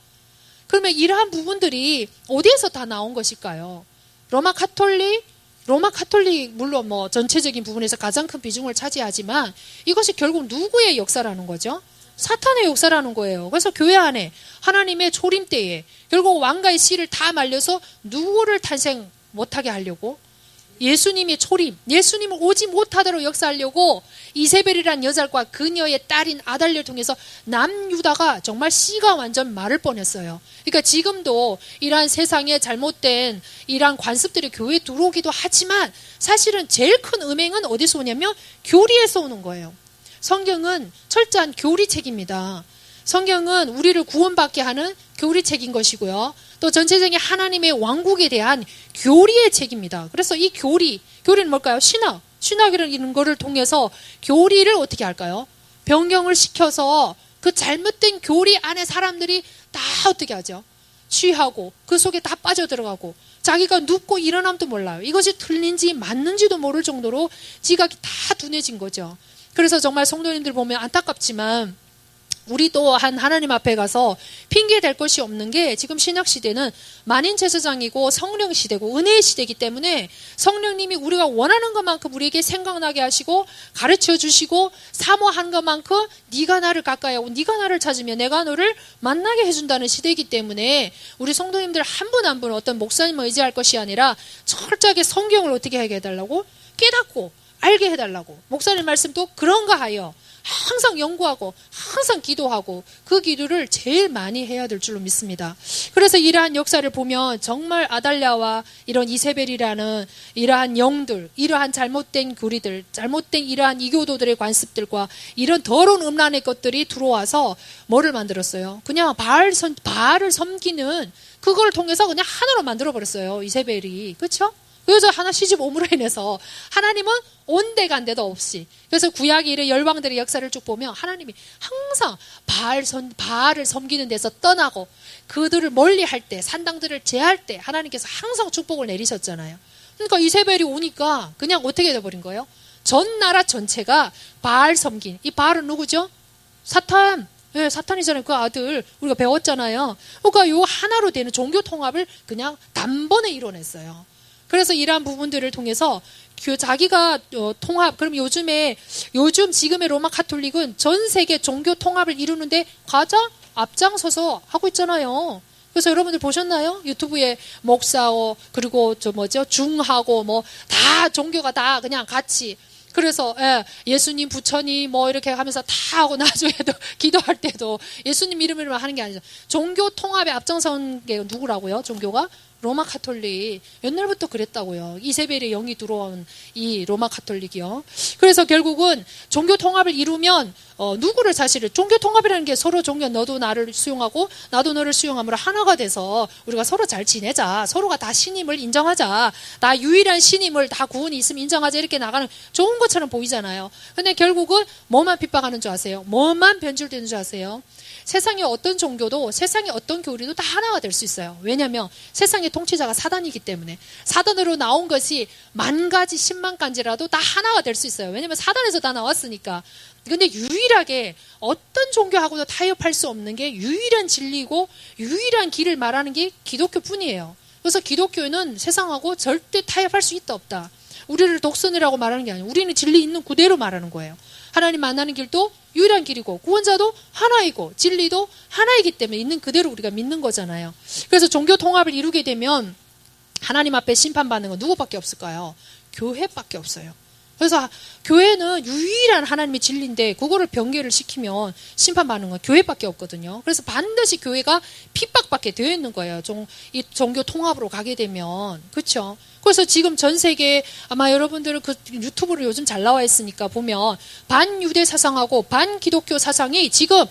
그러면 이러한 부분들이 어디에서 다 나온 것일까요? 로마 카톨릭 물론 뭐 전체적인 부분에서 가장 큰 비중을 차지하지만 이것이 결국 누구의 역사라는 거죠? 사탄의 역사라는 거예요. 그래서 교회 안에 하나님의 초림 때에 결국 왕가의 씨를 다 말려서 누구를 탄생 못하게 하려고 예수님의 초림, 예수님을 오지 못하도록 역사하려고 이세벨이란 여자과 그녀의 딸인 아달랴를 통해서 남유다가 정말 씨가 완전 마를 뻔했어요. 그러니까 지금도 이러한 세상에 잘못된 이러한 관습들이 교회에 들어오기도 하지만 사실은 제일 큰 음행은 어디서 오냐면 교리에서 오는 거예요. 성경은 철저한 교리책입니다. 성경은 우리를 구원받게 하는 교리책인 것이고요. 또 전체적인 하나님의 왕국에 대한 교리의 책입니다. 그래서 이 교리는 뭘까요? 신학이라는 거를 통해서 교리를 어떻게 할까요? 변경을 시켜서 그 잘못된 교리 안에 사람들이 다 어떻게 하죠? 취하고 그 속에 다 빠져들어가고 자기가 눕고 일어남도 몰라요. 이것이 틀린지 맞는지도 모를 정도로 지각이 다 둔해진 거죠. 그래서 정말 성도님들 보면 안타깝지만 우리도 하나님 앞에 가서 핑계 댈 것이 없는 게 지금 신약 시대는 만인 제사장이고 성령 시대고 은혜의 시대이기 때문에 성령님이 우리가 원하는 것만큼 우리에게 생각나게 하시고 가르쳐 주시고 사모하는 것만큼 네가 나를 가까이 하고 네가 나를 찾으면 내가 너를 만나게 해준다는 시대이기 때문에 우리 성도님들 한 분 한 분 어떤 목사님을 의지할 것이 아니라 철저하게 성경을 어떻게 하게 해달라고? 깨닫고 알게 해달라고. 목사님 말씀도 그런가 하여 항상 연구하고 항상 기도하고 그 기도를 제일 많이 해야 될 줄로 믿습니다. 그래서 이러한 역사를 보면 정말 아달랴와 이런 이세벨이라는 이러한 영들, 이러한 잘못된 교리들, 잘못된 이러한 이교도들의 관습들과 이런 더러운 음란의 것들이 들어와서 뭐를 만들었어요? 그냥 바알을 섬기는 그걸 통해서 그냥 하나로 만들어버렸어요. 이세벨이. 그렇죠? 그 여자 하나 시집 오므로 인해서 하나님은 온데간데도 없이 그래서 구약의 이런 열방들의 역사를 쭉 보면 하나님이 항상 바알을 섬기는 데서 떠나고 그들을 멀리할 때 산당들을 제할 때 하나님께서 항상 축복을 내리셨잖아요. 그러니까 이세벨이 오니까 그냥 어떻게 돼버린 거예요? 전 나라 전체가 바알 섬긴. 이 바알은 누구죠? 사탄. 네, 사탄이잖아요. 그 아들 우리가 배웠잖아요. 그러니까 요 하나로 되는 종교 통합을 그냥 단번에 이뤄냈어요. 그래서 이러한 부분들을 통해서 자기가 통합, 그럼 요즘 지금의 로마 카톨릭은 전 세계 종교 통합을 이루는데 가장 앞장서서 하고 있잖아요. 그래서 여러분들 보셨나요? 유튜브에 목사고 그리고 중하고 뭐 다 종교가 다 그냥 같이. 그래서 예수님, 부처님 뭐 이렇게 하면서 다 하고 나중에도 기도할 때도 예수님 이름으로만 하는 게 아니죠. 종교 통합에 앞장선 게 누구라고요? 종교가? 로마 카톨릭. 옛날부터 그랬다고요. 이세벨의 영이 들어온 이 로마 카톨릭이요. 그래서 결국은 종교 통합을 이루면 누구를 사실은 종교 통합이라는 게 서로 종교 너도 나를 수용하고 나도 너를 수용함으로 하나가 돼서 우리가 서로 잘 지내자. 서로가 다 신임을 인정하자. 나 유일한 신임을 다 구원이 있으면 인정하자. 이렇게 나가는 좋은 것처럼 보이잖아요. 근데 결국은 뭐만 핍박하는 줄 아세요? 뭐만 변질되는 줄 아세요? 세상의 어떤 종교도 세상의 어떤 교리도 다 하나가 될 수 있어요. 왜냐하면 세상의 통치자가 사단이기 때문에 사단으로 나온 것이 10,000가지 100,000가지라도 다 하나가 될 수 있어요. 왜냐하면 사단에서 다 나왔으니까. 근데 유일하게 어떤 종교하고도 타협할 수 없는 게 유일한 진리고 유일한 길을 말하는 게 기독교뿐이에요. 그래서 기독교는 세상하고 절대 타협할 수 있다 없다. 우리를 독선이라고 말하는 게 아니에요. 우리는 진리 있는 그대로 말하는 거예요. 하나님 만나는 길도 유일한 길이고 구원자도 하나이고 진리도 하나이기 때문에 있는 그대로 우리가 믿는 거잖아요. 그래서 종교 통합을 이루게 되면 하나님 앞에 심판받는 건 누구밖에 없을까요? 교회밖에 없어요. 그래서 교회는 유일한 하나님의 진리인데 그거를 변개를 시키면 심판받는 건 교회밖에 없거든요. 그래서 반드시 교회가 핍박받게 되어 있는 거예요. 이 종교 통합으로 가게 되면. 그렇죠? 그래서 지금 전 세계 아마 여러분들은 그 유튜브로 요즘 잘 나와 있으니까 보면 반유대 사상하고 반기독교 사상이 지금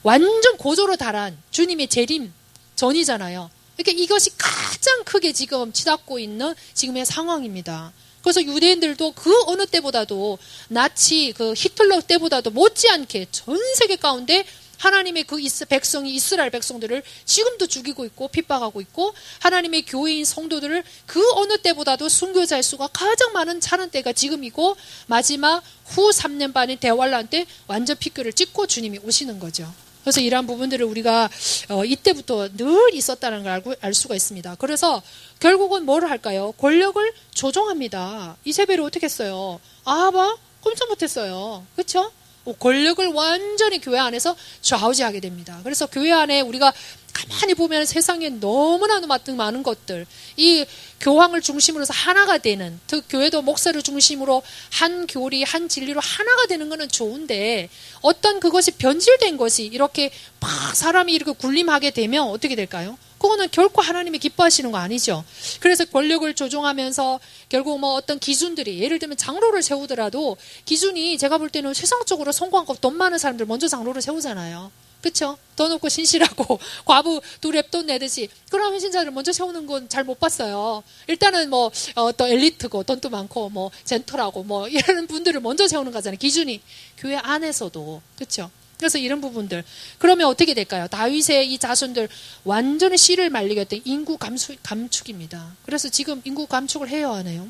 완전 고조로 달한 주님의 재림 전이잖아요. 그러니까 이것이 가장 크게 지금 치닫고 있는 지금의 상황입니다. 그래서 유대인들도 그 어느 때보다도 나치 그 히틀러 때보다도 못지않게 전 세계 가운데 하나님의 그 백성이 이스라엘 백성들을 지금도 죽이고 있고 핍박하고 있고 하나님의 교회인 성도들을 그 어느 때보다도 순교자의 수가 가장 많은 차는 때가 지금이고 마지막 후 3년 반의 대환란 때 완전 피교를 찍고 주님이 오시는 거죠. 그래서 이러한 부분들을 우리가 이때부터 늘 있었다는 걸 알 수가 있습니다. 그래서 결국은 뭐를 할까요? 권력을 조종합니다. 이세벨이 어떻게 했어요? 아하바 꼼짝 못했어요. 그렇죠? 권력을 완전히 교회 안에서 좌우지하게 됩니다. 그래서 교회 안에 우리가 가만히 보면 세상에 너무나 많은 것들, 이 교황을 중심으로 해서 하나가 되는, 교회도 목사를 중심으로 한 교리, 한 진리로 하나가 되는 것은 좋은데 어떤 그것이 변질된 것이 이렇게 막 사람이 이렇게 군림하게 되면 어떻게 될까요? 그거는 결코 하나님이 기뻐하시는 거 아니죠. 그래서 권력을 조종하면서 결국 뭐 어떤 기준들이 예를 들면 장로를 세우더라도 기준이 제가 볼 때는 세상적으로 성공하고 돈 많은 사람들 먼저 장로를 세우잖아요. 그렇죠? 돈 없고 신실하고 과부 둘에 돈 내듯이 그런 헌신자를 먼저 세우는 건 잘 못 봤어요. 일단은 뭐 또 엘리트고 돈도 많고 뭐 젠틀하고 뭐 이런 분들을 먼저 세우는 거잖아요. 기준이 교회 안에서도. 그렇죠? 그래서 이런 부분들. 그러면 어떻게 될까요? 다윗의 이 자손들 완전히 씨를 말리게 했던 인구 감축입니다. 그래서 지금 인구 감축을 해야 하네요.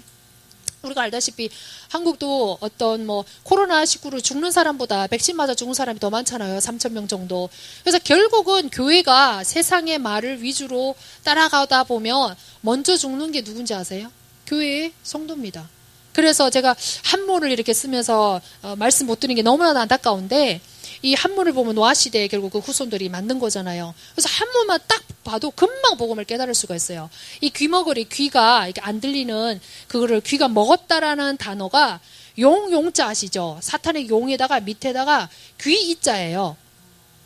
우리가 알다시피 한국도 어떤 뭐 코로나19로 죽는 사람보다 백신 맞아 죽은 사람이 더 많잖아요. 3,000명 정도. 그래서 결국은 교회가 세상의 말을 위주로 따라가다 보면 먼저 죽는 게 누군지 아세요? 교회의 성도입니다. 그래서 제가 한문을 이렇게 쓰면서 말씀 못 드리는 게 너무나 안타까운데 이 한문을 보면 노아시대에 결국 그 후손들이 만든 거잖아요. 그래서 한문만 딱 봐도 금방 복음을 깨달을 수가 있어요. 이 귀머거리, 귀가 이렇게 안 들리는 그거를 귀가 먹었다라는 단어가 용자 아시죠? 사탄의 용에다가 밑에다가 귀 이자예요.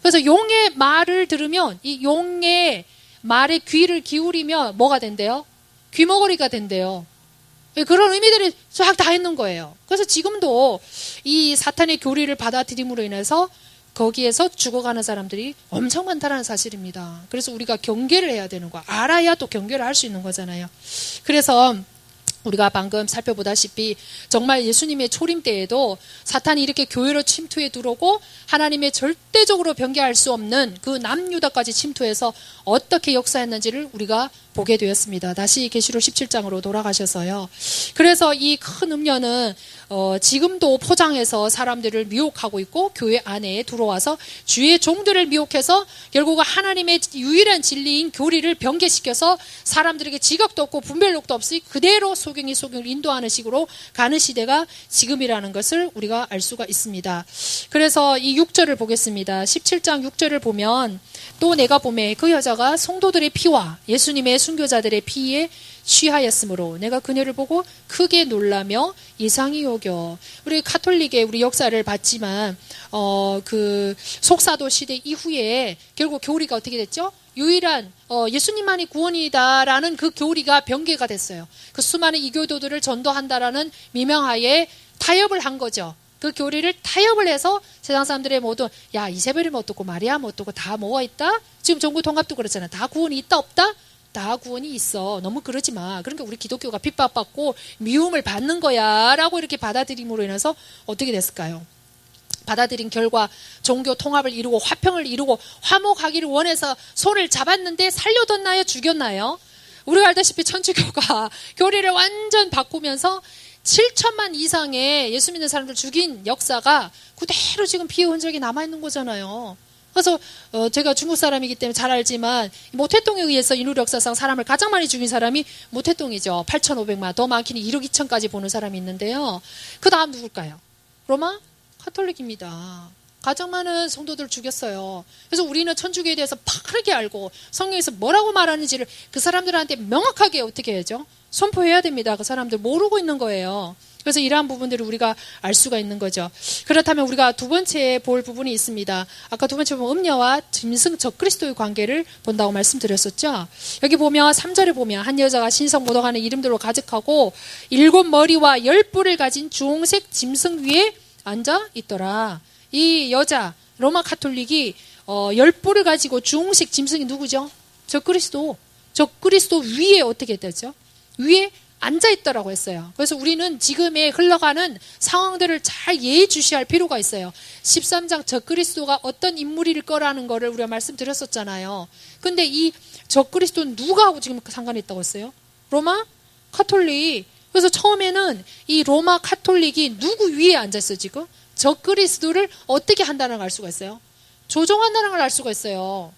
그래서 용의 말을 들으면 이 용의 말에 귀를 기울이면 뭐가 된대요? 귀머거리가 된대요. 그런 의미들이 쫙 다 있는 거예요. 그래서 지금도 이 사탄의 교리를 받아들임으로 인해서 거기에서 죽어가는 사람들이 엄청 많다는 사실입니다. 그래서 우리가 경계를 해야 되는 거야. 알아야 또 경계를 할 수 있는 거잖아요. 그래서 우리가 방금 살펴보다시피 정말 예수님의 초림 때에도 사탄이 이렇게 교회로 침투해 들어오고 하나님의 절대적으로 변개할 수 없는 그 남유다까지 침투해서 어떻게 역사했는지를 우리가 보게 되었습니다. 다시 계시록 17장으로 돌아가셔서요. 그래서 이 큰 음녀는 지금도 포장해서 사람들을 미혹하고 있고 교회 안에 들어와서 주의 종들을 미혹해서 결국은 하나님의 유일한 진리인 교리를 변개시켜서 사람들에게 지각도 없고 분별력도 없이 그대로 소경이 소경을 인도하는 식으로 가는 시대가 지금이라는 것을 우리가 알 수가 있습니다. 그래서 이 6절을 보겠습니다. 17장 6절을 보면 또 내가 보매 그 여자가 성도들의 피와 예수님의 순교자들의 피에 취하였으므로 내가 그녀를 보고 크게 놀라며 이상히 여겨. 우리 가톨릭의 우리 역사를 봤지만 그 속사도 시대 이후에 결국 교리가 어떻게 됐죠? 유일한 예수님만이 구원이다라는 그 교리가 변개가 됐어요. 그 수많은 이교도들을 전도한다라는 미명하에 타협을 한 거죠. 그 교리를 타협을 해서 세상 사람들의 모두 야 이세벨이 뭐 어떻고 마리아 뭐 어떻고 다 뭐가 있다? 지금 정부 통합도 그렇잖아. 다 구원이 있다 없다? 다 구원이 있어. 너무 그러지 마. 그러니까 우리 기독교가 핍박받고 미움을 받는 거야 라고 이렇게 받아들임으로 인해서 어떻게 됐을까요? 받아들인 결과 종교 통합을 이루고 화평을 이루고 화목하기를 원해서 손을 잡았는데 살려뒀나요? 죽였나요? 우리가 알다시피 천주교가 교리를 완전 바꾸면서 7천만 이상의 예수 믿는 사람들 죽인 역사가 그대로 지금 피해 흔적이 남아있는 거잖아요. 그래서 제가 중국 사람이기 때문에 잘 알지만 모태똥에 의해서 인류 역사상 사람을 가장 많이 죽인 사람이 모태똥이죠. 8,500만, 더 많기는 1억 2천까지 보는 사람이 있는데요. 그 다음 누굴까요? 로마 카톨릭입니다. 가장 많은 성도들을 죽였어요. 그래서 우리는 천주교에 대해서 빠르게 알고 성경에서 뭐라고 말하는지를 그 사람들한테 명확하게 어떻게 해야죠? 선포해야 됩니다. 그 사람들 모르고 있는 거예요. 그래서 이러한 부분들을 우리가 알 수가 있는 거죠. 그렇다면 우리가 두 번째 볼 부분이 있습니다. 아까 두 번째 보면 음녀와 짐승 적그리스도의 관계를 본다고 말씀드렸었죠. 여기 보면 3절에 보면 한 여자가 신성 모독하는 이름들로 가득하고 7 머리와 10뿔을 가진 주홍색 짐승 위에 앉아 있더라. 이 여자 로마 카톨릭이 10뿔을 가지고 주홍색 짐승이 누구죠? 적그리스도 위에 어떻게 됐죠? 위에 앉아있더라고 했어요. 그래서 우리는 지금의 흘러가는 상황들을 잘 예의주시할 필요가 있어요. 13장 적그리스도가 어떤 인물일 거라는 거를 우리가 말씀드렸었잖아요. 근데 이 적그리스도는 누구하고 지금 상관이 있다고 했어요? 로마 카톨릭. 그래서 처음에는 이 로마 카톨릭이 누구 위에 앉았어요 지금? 적그리스도를 어떻게 한다는 걸 알 수가 있어요? 조종한다는 걸 알 수가 있어요.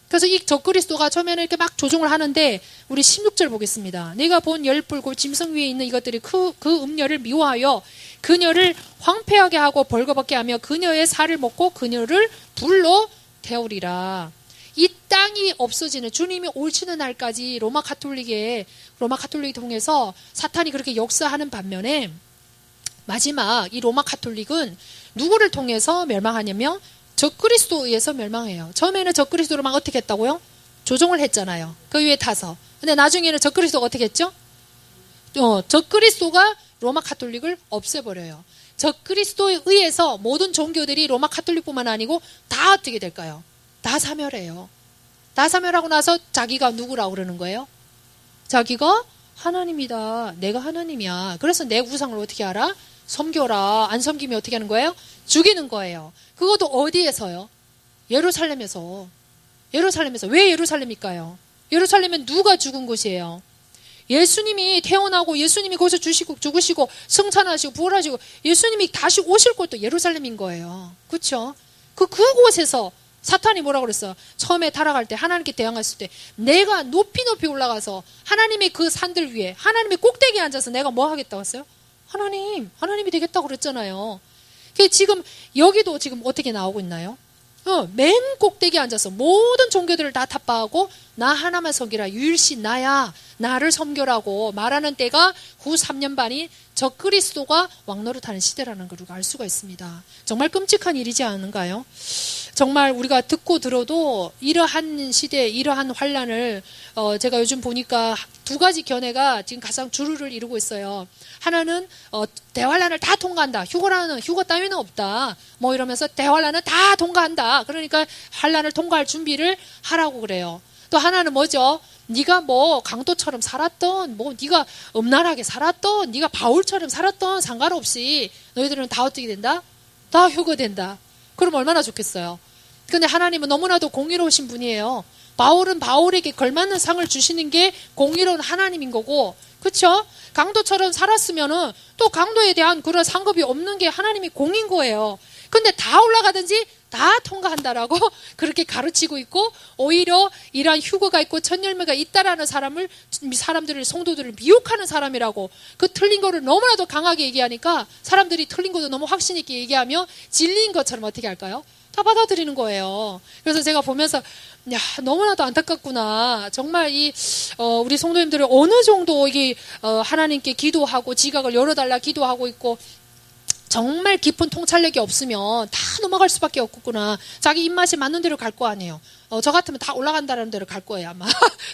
그래서 이 적그리스도가 처음에는 이렇게 막 조종을 하는데 우리 16절 보겠습니다. 내가 본 10뿔 그 짐승 위에 있는 이것들이 그 음녀를 미워하여 그녀를 황폐하게 하고 벌거벗게 하며 그녀의 살을 먹고 그녀를 불로 태우리라. 이 땅이 없어지는 주님이 오시는 날까지 로마 카톨릭이 통해서 사탄이 그렇게 역사하는 반면에 마지막 이 로마 카톨릭은 누구를 통해서 멸망하냐면 적그리스도에 의해서 멸망해요. 처음에는 적그리스도를 막 어떻게 했다고요? 조종을 했잖아요. 그 위에 타서. 근데 나중에는 적그리스도가 어떻게 했죠? 적그리스도가 로마 카톨릭을 없애버려요. 적그리스도에 의해서 모든 종교들이 로마 카톨릭뿐만 아니고 다 어떻게 될까요? 다 사멸해요. 다 사멸하고 나서 자기가 누구라고 그러는 거예요? 자기가 하나님이다. 내가 하나님이야. 그래서 내 우상을 어떻게 알아? 섬겨라. 안 섬기면 어떻게 하는 거예요? 죽이는 거예요. 그것도 어디에서요? 예루살렘에서. 왜 예루살렘일까요? 예루살렘은 누가 죽은 곳이에요? 예수님이 태어나고 예수님이 거기서 죽으시고 승천하시고 부활하시고 예수님이 다시 오실 곳도 예루살렘인 거예요. 그렇죠? 그곳에서 사탄이 뭐라고 그랬어요? 처음에 타락할 때 하나님께 대항했을 때 내가 높이 올라가서 하나님의 그 산들 위에 하나님의 꼭대기에 앉아서 내가 뭐 하겠다고 했어요? 하나님이 되겠다고 그랬잖아요. 지금 여기도 지금 어떻게 나오고 있나요? 맨 꼭대기에 앉아서 모든 종교들을 다 타파하고 나 하나만 섬기라. 유일신 나야. 나를 섬겨라고 말하는 때가 후 3년 반이 적그리스도가 왕노릇하는 시대라는 걸 우리가 알 수가 있습니다. 정말 끔찍한 일이지 않은가요? 정말 우리가 듣고 들어도 이러한 시대, 이러한 환란을 제가 요즘 보니까 두 가지 견해가 지금 가장 주류를 이루고 있어요. 하나는 대환란을 다 통과한다. 휴거 따위는 없다. 뭐 이러면서 대환란은 다 통과한다. 그러니까 환란을 통과할 준비를 하라고 그래요. 또 하나는 뭐죠? 네가 뭐 강도처럼 살았던, 뭐 네가 음란하게 살았던, 네가 바울처럼 살았던 상관없이 너희들은 다 어떻게 된다? 다 휴거된다. 그럼 얼마나 좋겠어요. 근데 하나님은 너무나도 공의로우신 분이에요. 바울은 바울에게 걸맞는 상을 주시는 게 공의로운 하나님인 거고, 그렇죠? 강도처럼 살았으면은 또 강도에 대한 그런 상급이 없는 게 하나님이 공인 거예요. 근데 다 올라가든지 다 통과한다라고 그렇게 가르치고 있고, 오히려 이러한 휴거가 있고 첫 열매가 있다라는 사람들을, 성도들을 미혹하는 사람이라고, 그 틀린 거를 너무나도 강하게 얘기하니까 사람들이 틀린 것도 너무 확신 있게 얘기하며 진리인 것처럼 어떻게 할까요? 다 받아들이는 거예요. 그래서 제가 보면서 야, 너무나도 안타깝구나. 정말 우리 성도님들은 어느 정도 하나님께 기도하고 지각을 열어달라 기도하고 있고, 정말 깊은 통찰력이 없으면 다 넘어갈 수밖에 없구나. 자기 입맛에 맞는 대로 갈 거 아니에요. 저 같으면 다 올라간다는 대로 갈 거예요, 아마.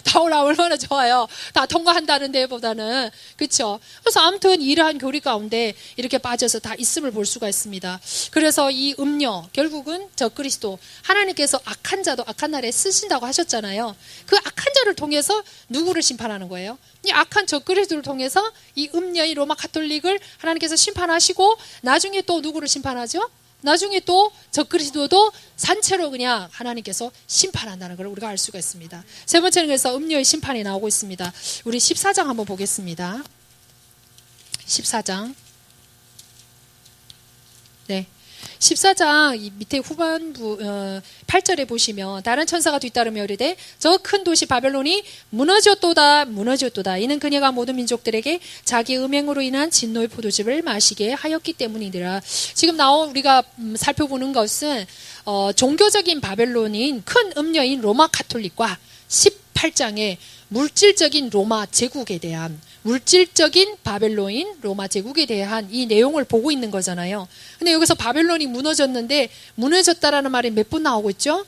다 얼마나 좋아요. 다 통과한다는 데보다는. 그렇죠? 그래서 아무튼 이러한 교리 가운데 이렇게 빠져서 다 있음을 볼 수가 있습니다. 그래서 이 음료, 결국은 적그리스도, 하나님께서 악한 자도 악한 날에 쓰신다고 하셨잖아요. 그 악한 자를 통해서 누구를 심판하는 거예요? 이 악한 적그리스도를 통해서 이 음녀인 로마 가톨릭을 하나님께서 심판하시고, 나중에 또 누구를 심판하죠? 나중에 또 적그리스도도 산채로 그냥 하나님께서 심판한다는 걸 우리가 알 수가 있습니다. 세 번째는 그래서 음녀의 심판이 나오고 있습니다. 우리 14장 한번 보겠습니다. 14장. 네. 14장 밑에 후반부 8절에 보시면, 다른 천사가 뒤따르며 이르되 저 큰 도시 바벨론이 무너졌도다 무너졌도다. 이는 그녀가 모든 민족들에게 자기 음행으로 인한 진노의 포도즙을 마시게 하였기 때문이더라. 지금 우리가 살펴보는 것은 종교적인 바벨론인 큰 음녀인 로마 가톨릭과 18장의 물질적인 로마 제국에 대한, 물질적인 바벨론인 로마 제국에 대한 이 내용을 보고 있는 거잖아요. 근데 여기서 바벨론이 무너졌는데, 무너졌다라는 말이 몇 번 나오고 있죠?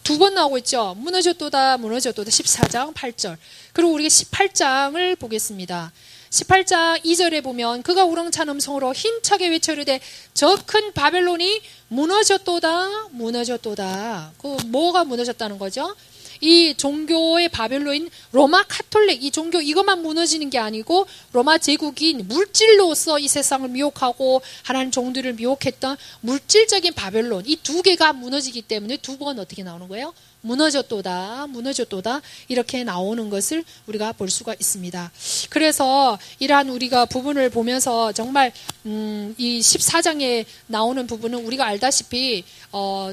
2번 나오고 있죠. 무너졌도다 무너졌도다. 14장 8절. 그리고 우리가 18장을 보겠습니다. 18장 2절에 보면 그가 우렁찬 음성으로 힘차게 외쳐 이르되 저 큰 바벨론이 무너졌도다 무너졌도다. 그 뭐가 무너졌다는 거죠? 이 종교의 바벨론인 로마 카톨릭, 이 종교 이것만 무너지는 게 아니고 로마 제국인 물질로서 이 세상을 미혹하고 하나님 종들을 미혹했던 물질적인 바벨론, 이 두 개가 무너지기 때문에 2번 어떻게 나오는 거예요? 무너졌도다 무너졌도다 이렇게 나오는 것을 우리가 볼 수가 있습니다. 그래서 이러한 우리가 부분을 보면서 정말 이 14장에 나오는 부분은 우리가 알다시피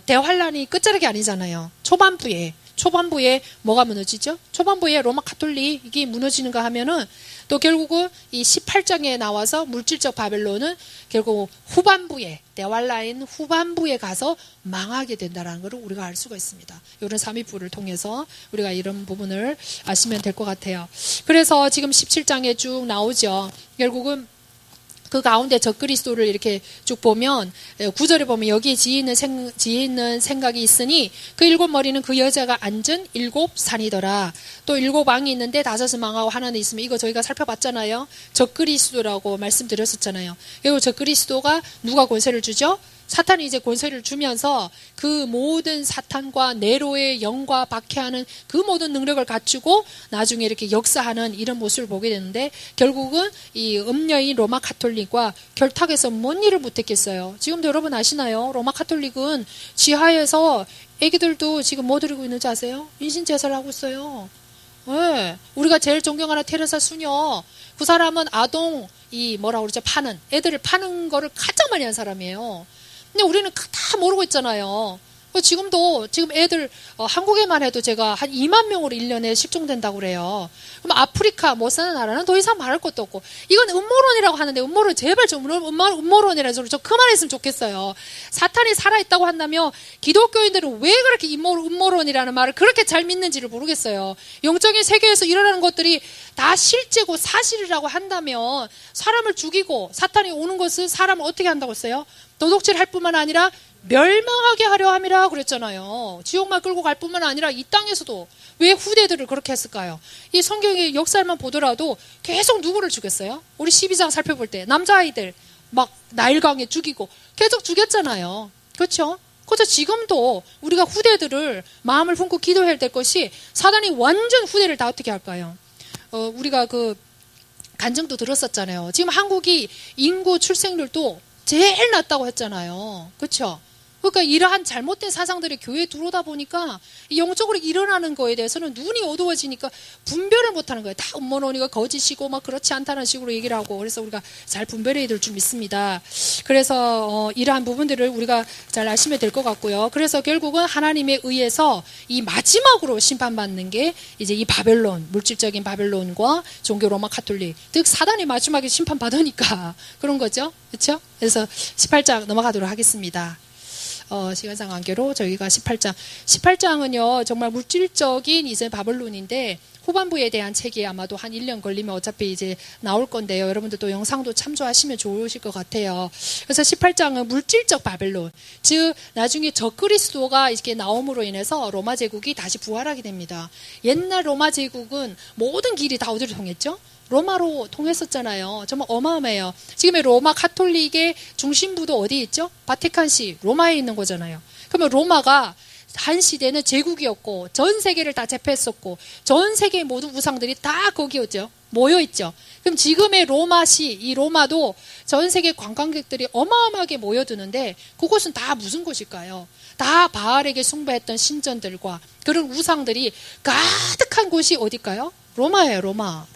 대환란이 끝자락이 아니잖아요. 초반부에 뭐가 무너지죠? 초반부에 로마 가톨릭이 무너지는가 하면은 또 결국은 이 18장에 나와서 물질적 바벨론은 결국 후반부에, 대환란인 후반부에 가서 망하게 된다는 것을 우리가 알 수가 있습니다. 이런 삼위부를 통해서 우리가 이런 부분을 아시면 될 것 같아요. 그래서 지금 17장에 쭉 나오죠. 결국은 그 가운데 적그리스도를 이렇게 쭉 보면 9절에 보면 여기에 지혜 있는 생각이 있으니 그 7머리는 그 여자가 앉은 7산이더라. 또 7왕이 있는데 5은 망하고 하나는 있으면, 이거 저희가 살펴봤잖아요. 적그리스도라고 말씀드렸었잖아요. 그리고 적그리스도가 누가 권세를 주죠? 사탄이 이제 권세를 주면서 그 모든 사탄과 네로의 영과 박해하는 그 모든 능력을 갖추고 나중에 이렇게 역사하는 이런 모습을 보게 되는데, 결국은 이 음녀인 로마 가톨릭과 결탁해서 뭔 일을 못했겠어요. 지금도 여러분 아시나요? 로마 가톨릭은 지하에서 애기들도 지금 뭐 드리고 있는지 아세요? 인신제사를 하고 있어요. 네. 우리가 제일 존경하는 테레사 수녀, 그 사람은 아동 파는 애들을 파는 거를 가장 많이 한 사람이에요. 근데 우리는 다 모르고 있잖아요. 지금 애들 한국에만 해도 제가 한 2만 명으로 1년에 실종된다고 그래요. 그럼 아프리카 못 사는 나라는 더 이상 말할 것도 없고, 이건 음모론이라고 하는데 음모론 제발 좀 음모론이라 좀 그만했으면 좋겠어요. 사탄이 살아있다고 한다면 기독교인들은 왜 그렇게 음모론이라는 말을 그렇게 잘 믿는지를 모르겠어요. 영적인 세계에서 일어나는 것들이 다 실제고 사실이라고 한다면 사람을 죽이고 사탄이 오는 것은 사람을 어떻게 한다고 했어요? 도둑질할 뿐만 아니라 멸망하게 하려 함이라 그랬잖아요. 지옥만 끌고 갈 뿐만 아니라 이 땅에서도. 왜 후대들을 그렇게 했을까요? 이 성경의 역사만 보더라도 계속 누구를 죽였어요? 우리 12장 살펴볼 때 남자아이들 막 나일강에 죽이고 계속 죽였잖아요. 그렇죠? 그래서 지금도 우리가 후대들을 마음을 품고 기도해야 될 것이, 사단이 완전 후대를 다 어떻게 할까요? 우리가 그 간증도 들었었잖아요. 지금 한국이 인구 출생률도 제일 낮다고 했잖아요. 그렇죠? 그러니까 이러한 잘못된 사상들이 교회에 들어오다 보니까 영적으로 일어나는 거에 대해서는 눈이 어두워지니까 분별을 못하는 거예요. 다 음모론이가 거짓이고 막 그렇지 않다는 식으로 얘기를 하고, 그래서 우리가 잘 분별해야 될 줄 믿습니다. 그래서 이러한 부분들을 우리가 잘 아시면 될 것 같고요. 그래서 결국은 하나님에 의해서 이 마지막으로 심판받는 게 이제 이 바벨론, 물질적인 바벨론과 종교 로마 카톨릭, 즉 사단이 마지막에 심판받으니까 그런 거죠. 그렇죠? 그래서 18장 넘어가도록 하겠습니다. 시간상 관계로 저희가 18장은요, 정말 물질적인 이제 바벨론인데, 후반부에 대한 책이 아마도 한 1년 걸리면 어차피 이제 나올 건데요. 여러분들도 영상도 참조하시면 좋으실 것 같아요. 그래서 18장은 물질적 바벨론, 즉 나중에 적그리스도가 이렇게 나옴으로 인해서 로마 제국이 다시 부활하게 됩니다. 옛날 로마 제국은 모든 길이 다 어디로 통했죠? 로마로 통했었잖아요. 정말 어마어마해요. 지금의 로마 카톨릭의 중심부도 어디에 있죠? 바티칸시, 로마에 있는 거잖아요. 그러면 로마가 한 시대는 제국이었고 전 세계를 다 제패했었고 전 세계의 모든 우상들이 다 거기였죠. 모여있죠. 그럼 지금의 로마시, 이 로마도 전 세계 관광객들이 어마어마하게 모여드는데 그곳은 다 무슨 곳일까요? 다 바알에게 숭배했던 신전들과 그런 우상들이 가득한 곳이 어딜까요? 로마예요. 로마.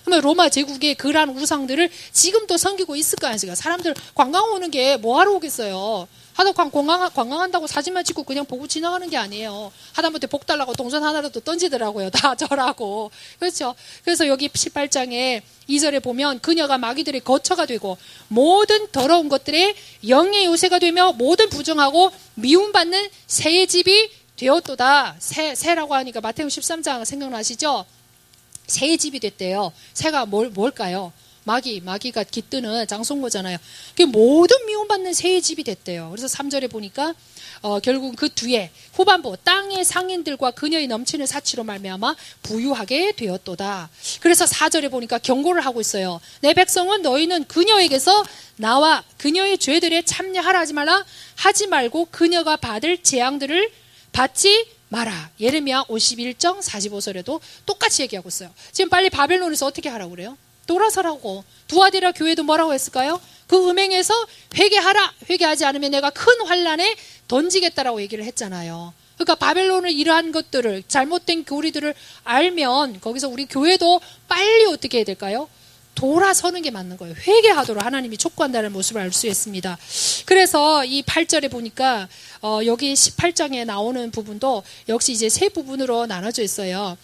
그러면 로마 제국의 그러한 우상들을 지금도 섬기고 있을 거 아니에요. 사람들 관광 오는 게 뭐하러 오겠어요. 하다 관광한다고 사진만 찍고 그냥 보고 지나가는 게 아니에요. 하다못해 복 달라고 동전 하나라도 던지더라고요. 다 절하고. 그렇죠. 그래서 여기 18장에 2절에 보면 그녀가 마귀들의 거처가 되고 모든 더러운 것들의 영의 요새가 되며 모든 부정하고 미움받는 새의 집이 되었도다. 새라고 하니까 마태복음 13장 생각나시죠? 새의 집이 됐대요. 새가 뭘까요? 마귀가 깃드는 장송거잖아요. 그게 모든 미움받는 새의 집이 됐대요. 그래서 3절에 보니까 결국 그 뒤에 후반부 땅의 상인들과 그녀의 넘치는 사치로 말미암아 부유하게 되었도다. 그래서 4절에 보니까 경고를 하고 있어요. 내 백성은 너희는 그녀에게서 나와 그녀의 죄들에 참여하라 하지 말고 그녀가 받을 재앙들을 받지 마라. 예레미야 51장 45절에도 똑같이 얘기하고 있어요. 지금 빨리 바벨론에서 어떻게 하라고 그래요? 돌아서라고. 두아디라 교회도 뭐라고 했을까요? 그 음행에서 회개하라. 회개하지 않으면 내가 큰 환란에 던지겠다라고 얘기를 했잖아요. 그러니까 바벨론을 이러한 것들을, 잘못된 교리들을 알면 거기서 우리 교회도 빨리 어떻게 해야 될까요? 돌아서는 게 맞는 거예요. 회개하도록 하나님이 촉구한다는 모습을 알 수 있습니다. 그래서 이 8절에 보니까 여기 18장에 나오는 부분도 역시 이제 세 부분으로 나눠져 있어요.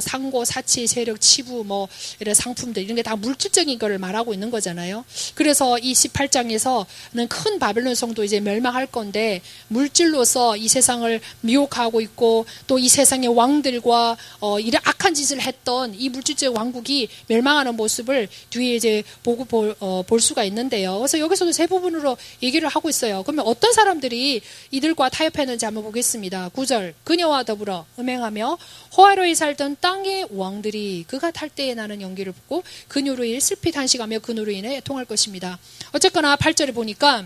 상고, 사치, 세력, 치부, 뭐 이런 상품들 이런 게 다 물질적인 거를 말하고 있는 거잖아요. 그래서 이 18장에서는 큰 바벨론 성도 이제 멸망할 건데 물질로서 이 세상을 미혹하고 있고 또 이 세상의 왕들과 이런 악한 짓을 했던 이 물질적 왕국이 멸망하는 모습을 뒤에 이제 보고 볼 수가 있는데요. 그래서 여기서도 세 부분으로 얘기를 하고 있어요. 그러면 어떤 사람들이 이들과 타협했는지 한번 보겠습니다. 9절 그녀와 더불어 음행하며 호화로이 살던 땅의 왕들이 그가 탈 때에 나는 연기를 보고 그녀로 인해 슬피 탄식하며 그녀로 인해 애통할 것입니다. 어쨌거나 8절에 보니까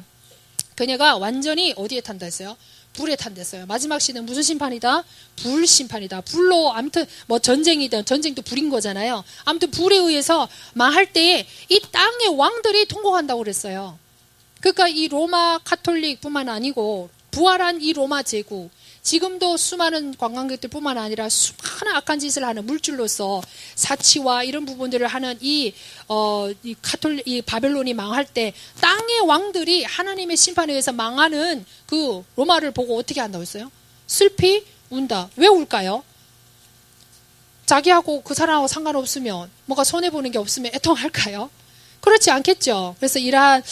그녀가 완전히 어디에 탄다 했어요? 불에 탄댔어요. 마지막 시는 무슨 심판이다? 불 심판이다. 불로 아무튼 뭐 전쟁이든 전쟁도 불인 거잖아요. 아무튼 불에 의해서 망할 때에 이 땅의 왕들이 통곡한다고 그랬어요. 그러니까 이 로마 카톨릭뿐만 아니고 부활한 이 로마 제국, 지금도 수많은 관광객들뿐만 아니라 수많은 악한 짓을 하는 물질로서 사치와 이런 부분들을 하는 이 바벨론이 망할 때 땅의 왕들이 하나님의 심판에 의해서 망하는 그 로마를 보고 어떻게 한다고 했어요? 슬피 운다. 왜 울까요? 자기하고 그 사람하고 상관없으면 뭐가 손해보는 게 없으면 애통할까요? 그렇지 않겠죠. 그래서 이러한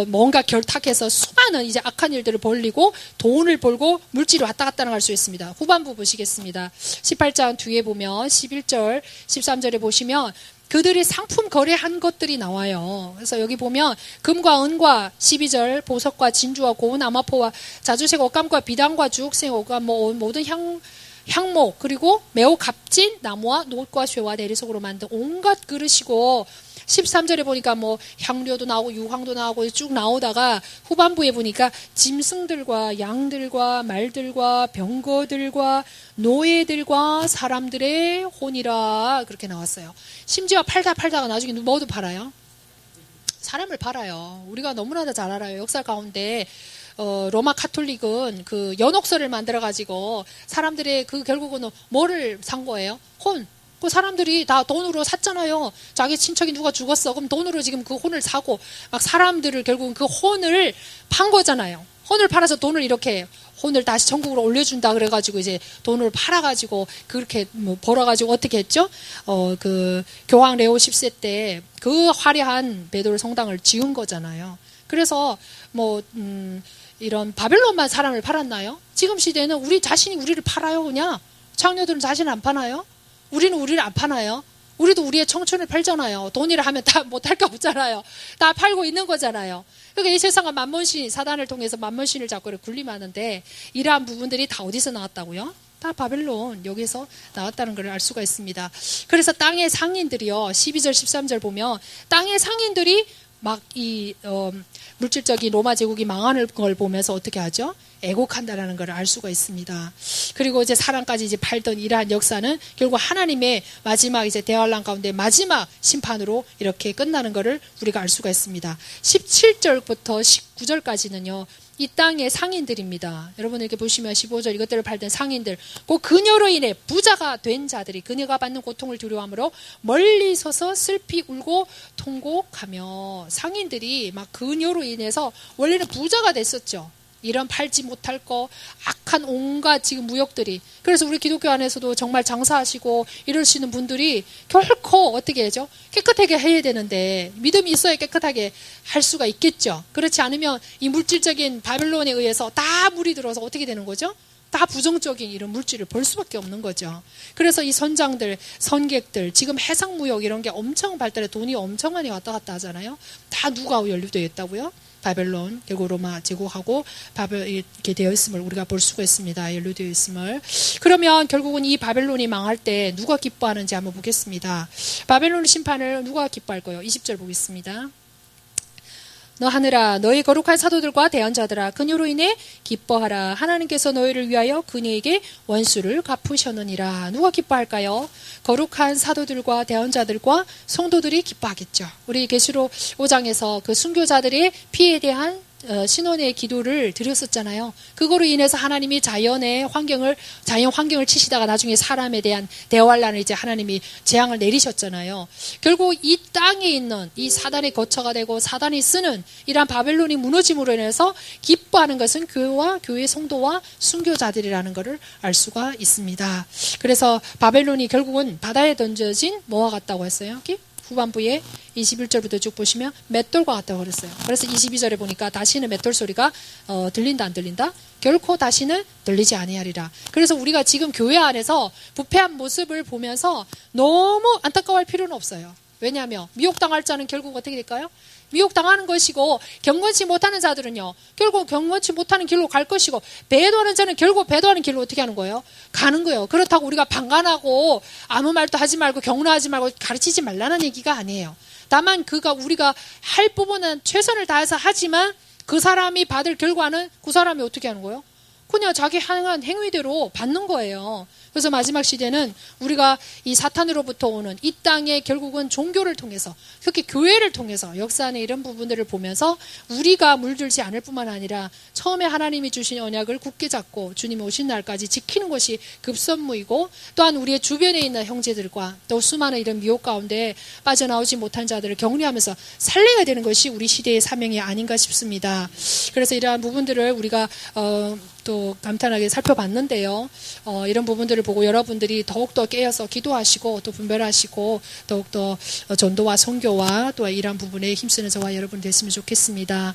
뭔가 결탁해서 수많은 이제 악한 일들을 벌리고 돈을 벌고 물질을 왔다 갔다 할 수 있습니다. 후반부 보시겠습니다. 18장 뒤에 보면 11절 13절에 보시면 그들이 상품 거래한 것들이 나와요. 그래서 여기 보면 금과 은과 12절 보석과 진주와 고운 아마포와 자주색 옷감과 비단과 주옥색 옷감 뭐 모든 향목 그리고 매우 값진 나무와 노과 쇠와 내리석으로 만든 온갖 그릇이고 13절에 보니까 뭐 향료도 나오고 유황도 나오고 쭉 나오다가 후반부에 보니까 짐승들과 양들과 말들과 병거들과 노예들과 사람들의 혼이라 그렇게 나왔어요. 심지어 팔다가 나중에 뭐도 팔아요? 사람을 팔아요. 우리가 너무나 잘 알아요. 역사 가운데 로마 카톨릭은 그 연옥서를 만들어가지고 사람들의 그 결국은 뭐를 산 거예요? 혼. 그 사람들이 다 돈으로 샀잖아요. 자기 친척이 누가 죽었어. 그럼 돈으로 지금 그 혼을 사고 막 사람들을 결국은 그 혼을 판 거잖아요. 혼을 팔아서 돈을 이렇게 혼을 다시 전국으로 올려준다 그래가지고 이제 돈을 팔아가지고 그렇게 뭐 벌어가지고 어떻게 했죠? 그 교황 레오 10세 때 그 화려한 베드로 성당을 지은 거잖아요. 그래서 뭐 이런 바벨론만 사람을 팔았나요? 지금 시대는 우리 자신이 우리를 팔아요, 그냥. 창녀들은 자신을 안 파나요? 우리는 우리를 안 파나요? 우리도 우리의 청춘을 팔잖아요. 돈이라 하면 다 못할 게 없잖아요. 다 팔고 있는 거잖아요. 그러니까 이 세상은 만몬신, 사단을 통해서 만몬신을 잡고 군림하는데 이러한 부분들이 다 어디서 나왔다고요? 다 바벨론 여기서 나왔다는 걸 알 수가 있습니다. 그래서 땅의 상인들이요. 12절 13절 보면 땅의 상인들이 막 이 물질적인 로마 제국이 망하는 걸 보면서 어떻게 하죠? 애곡한다라는 걸 알 수가 있습니다. 그리고 이제 사람까지 이제 팔던 이러한 역사는 결국 하나님의 마지막 이제 대환란 가운데 마지막 심판으로 이렇게 끝나는 것을 우리가 알 수가 있습니다. 17절부터 19절까지는요. 이 땅의 상인들입니다. 여러분 이렇게 보시면 15절 이것들을 팔던 상인들, 그 그녀로 인해 부자가 된 자들이 그녀가 받는 고통을 두려워하므로 멀리 서서 슬피 울고 통곡하며 상인들이 막 그녀로 인해서 원래는 부자가 됐었죠. 이런 팔지 못할 거 악한 온갖 지금 무역들이 그래서 우리 기독교 안에서도 정말 장사하시고 이러시는 분들이 결코 어떻게 하죠? 깨끗하게 해야 되는데 믿음이 있어야 깨끗하게 할 수가 있겠죠. 그렇지 않으면 이 물질적인 바벨론에 의해서 다 물이 들어서 어떻게 되는 거죠? 다 부정적인 이런 물질을 벌 수밖에 없는 거죠. 그래서 이 선장들, 선객들, 지금 해상무역 이런 게 엄청 발달해 돈이 엄청 많이 왔다 갔다 하잖아요. 다 누가 연루되어 있다고요? 바벨론, 결국 로마 제국하고 이렇게 되어 있음을 우리가 볼 수가 있습니다. 연루되어 있음을. 그러면 결국은 이 바벨론이 망할 때 누가 기뻐하는지 한번 보겠습니다. 바벨론 심판을 누가 기뻐할 거예요? 20절 보겠습니다. 너 하늘아 너희 거룩한 사도들과 대언자들아 그녀로 인해 기뻐하라. 하나님께서 너희를 위하여 그녀에게 원수를 갚으셨느니라. 누가 기뻐할까요? 거룩한 사도들과 대언자들과 성도들이 기뻐하겠죠. 우리 계시록 5장에서 그 순교자들의 피에 대한 신원의 기도를 드렸었잖아요. 그거로 인해서 하나님이 자연 환경을 치시다가 나중에 사람에 대한 대환란을 이제 하나님이 재앙을 내리셨잖아요. 결국 이 땅에 있는 이 사단의 거처가 되고 사단이 쓰는 이러한 바벨론이 무너짐으로 인해서 기뻐하는 것은 교회와 교회 성도와 순교자들이라는 것을 알 수가 있습니다. 그래서 바벨론이 결국은 바다에 던져진 뭐와 같다고 했어요? 여기? 후반부에 21절부터 쭉 보시면 맷돌과 같다고 그랬어요. 그래서 22절에 보니까 다시는 맷돌 소리가 들린다 안 들린다? 결코 다시는 들리지 아니하리라. 그래서 우리가 지금 교회 안에서 부패한 모습을 보면서 너무 안타까워할 필요는 없어요. 왜냐하면 미혹당할 자는 결국 어떻게 될까요? 미혹당하는 것이고 경건치 못하는 자들은요. 결국 경건치 못하는 길로 갈 것이고 배도하는 자는 결국 배도하는 길로 어떻게 하는 거예요? 가는 거예요. 그렇다고 우리가 방관하고 아무 말도 하지 말고 격려하지 말고 가르치지 말라는 얘기가 아니에요. 다만 우리가 할 부분은 최선을 다해서 하지만 그 사람이 받을 결과는 그 사람이 어떻게 하는 거예요? 그냥 자기 행한 행위대로 받는 거예요. 그래서 마지막 시대는 우리가 이 사탄으로부터 오는 이 땅의 결국은 종교를 통해서 특히 교회를 통해서 역사 안에 이런 부분들을 보면서 우리가 물들지 않을 뿐만 아니라 처음에 하나님이 주신 언약을 굳게 잡고 주님이 오신 날까지 지키는 것이 급선무이고 또한 우리의 주변에 있는 형제들과 또 수많은 이런 미혹 가운데 빠져나오지 못한 자들을 격려하면서 살려야 되는 것이 우리 시대의 사명이 아닌가 싶습니다. 그래서 이러한 부분들을 우리가 또 감탄하게 살펴봤는데요. 이런 부분들을 보고 여러분들이 더욱더 깨어서 기도하시고 또 분별하시고 더욱더 전도와 선교와 또 이러한 부분에 힘쓰는 저와 여러분 됐으면 좋겠습니다.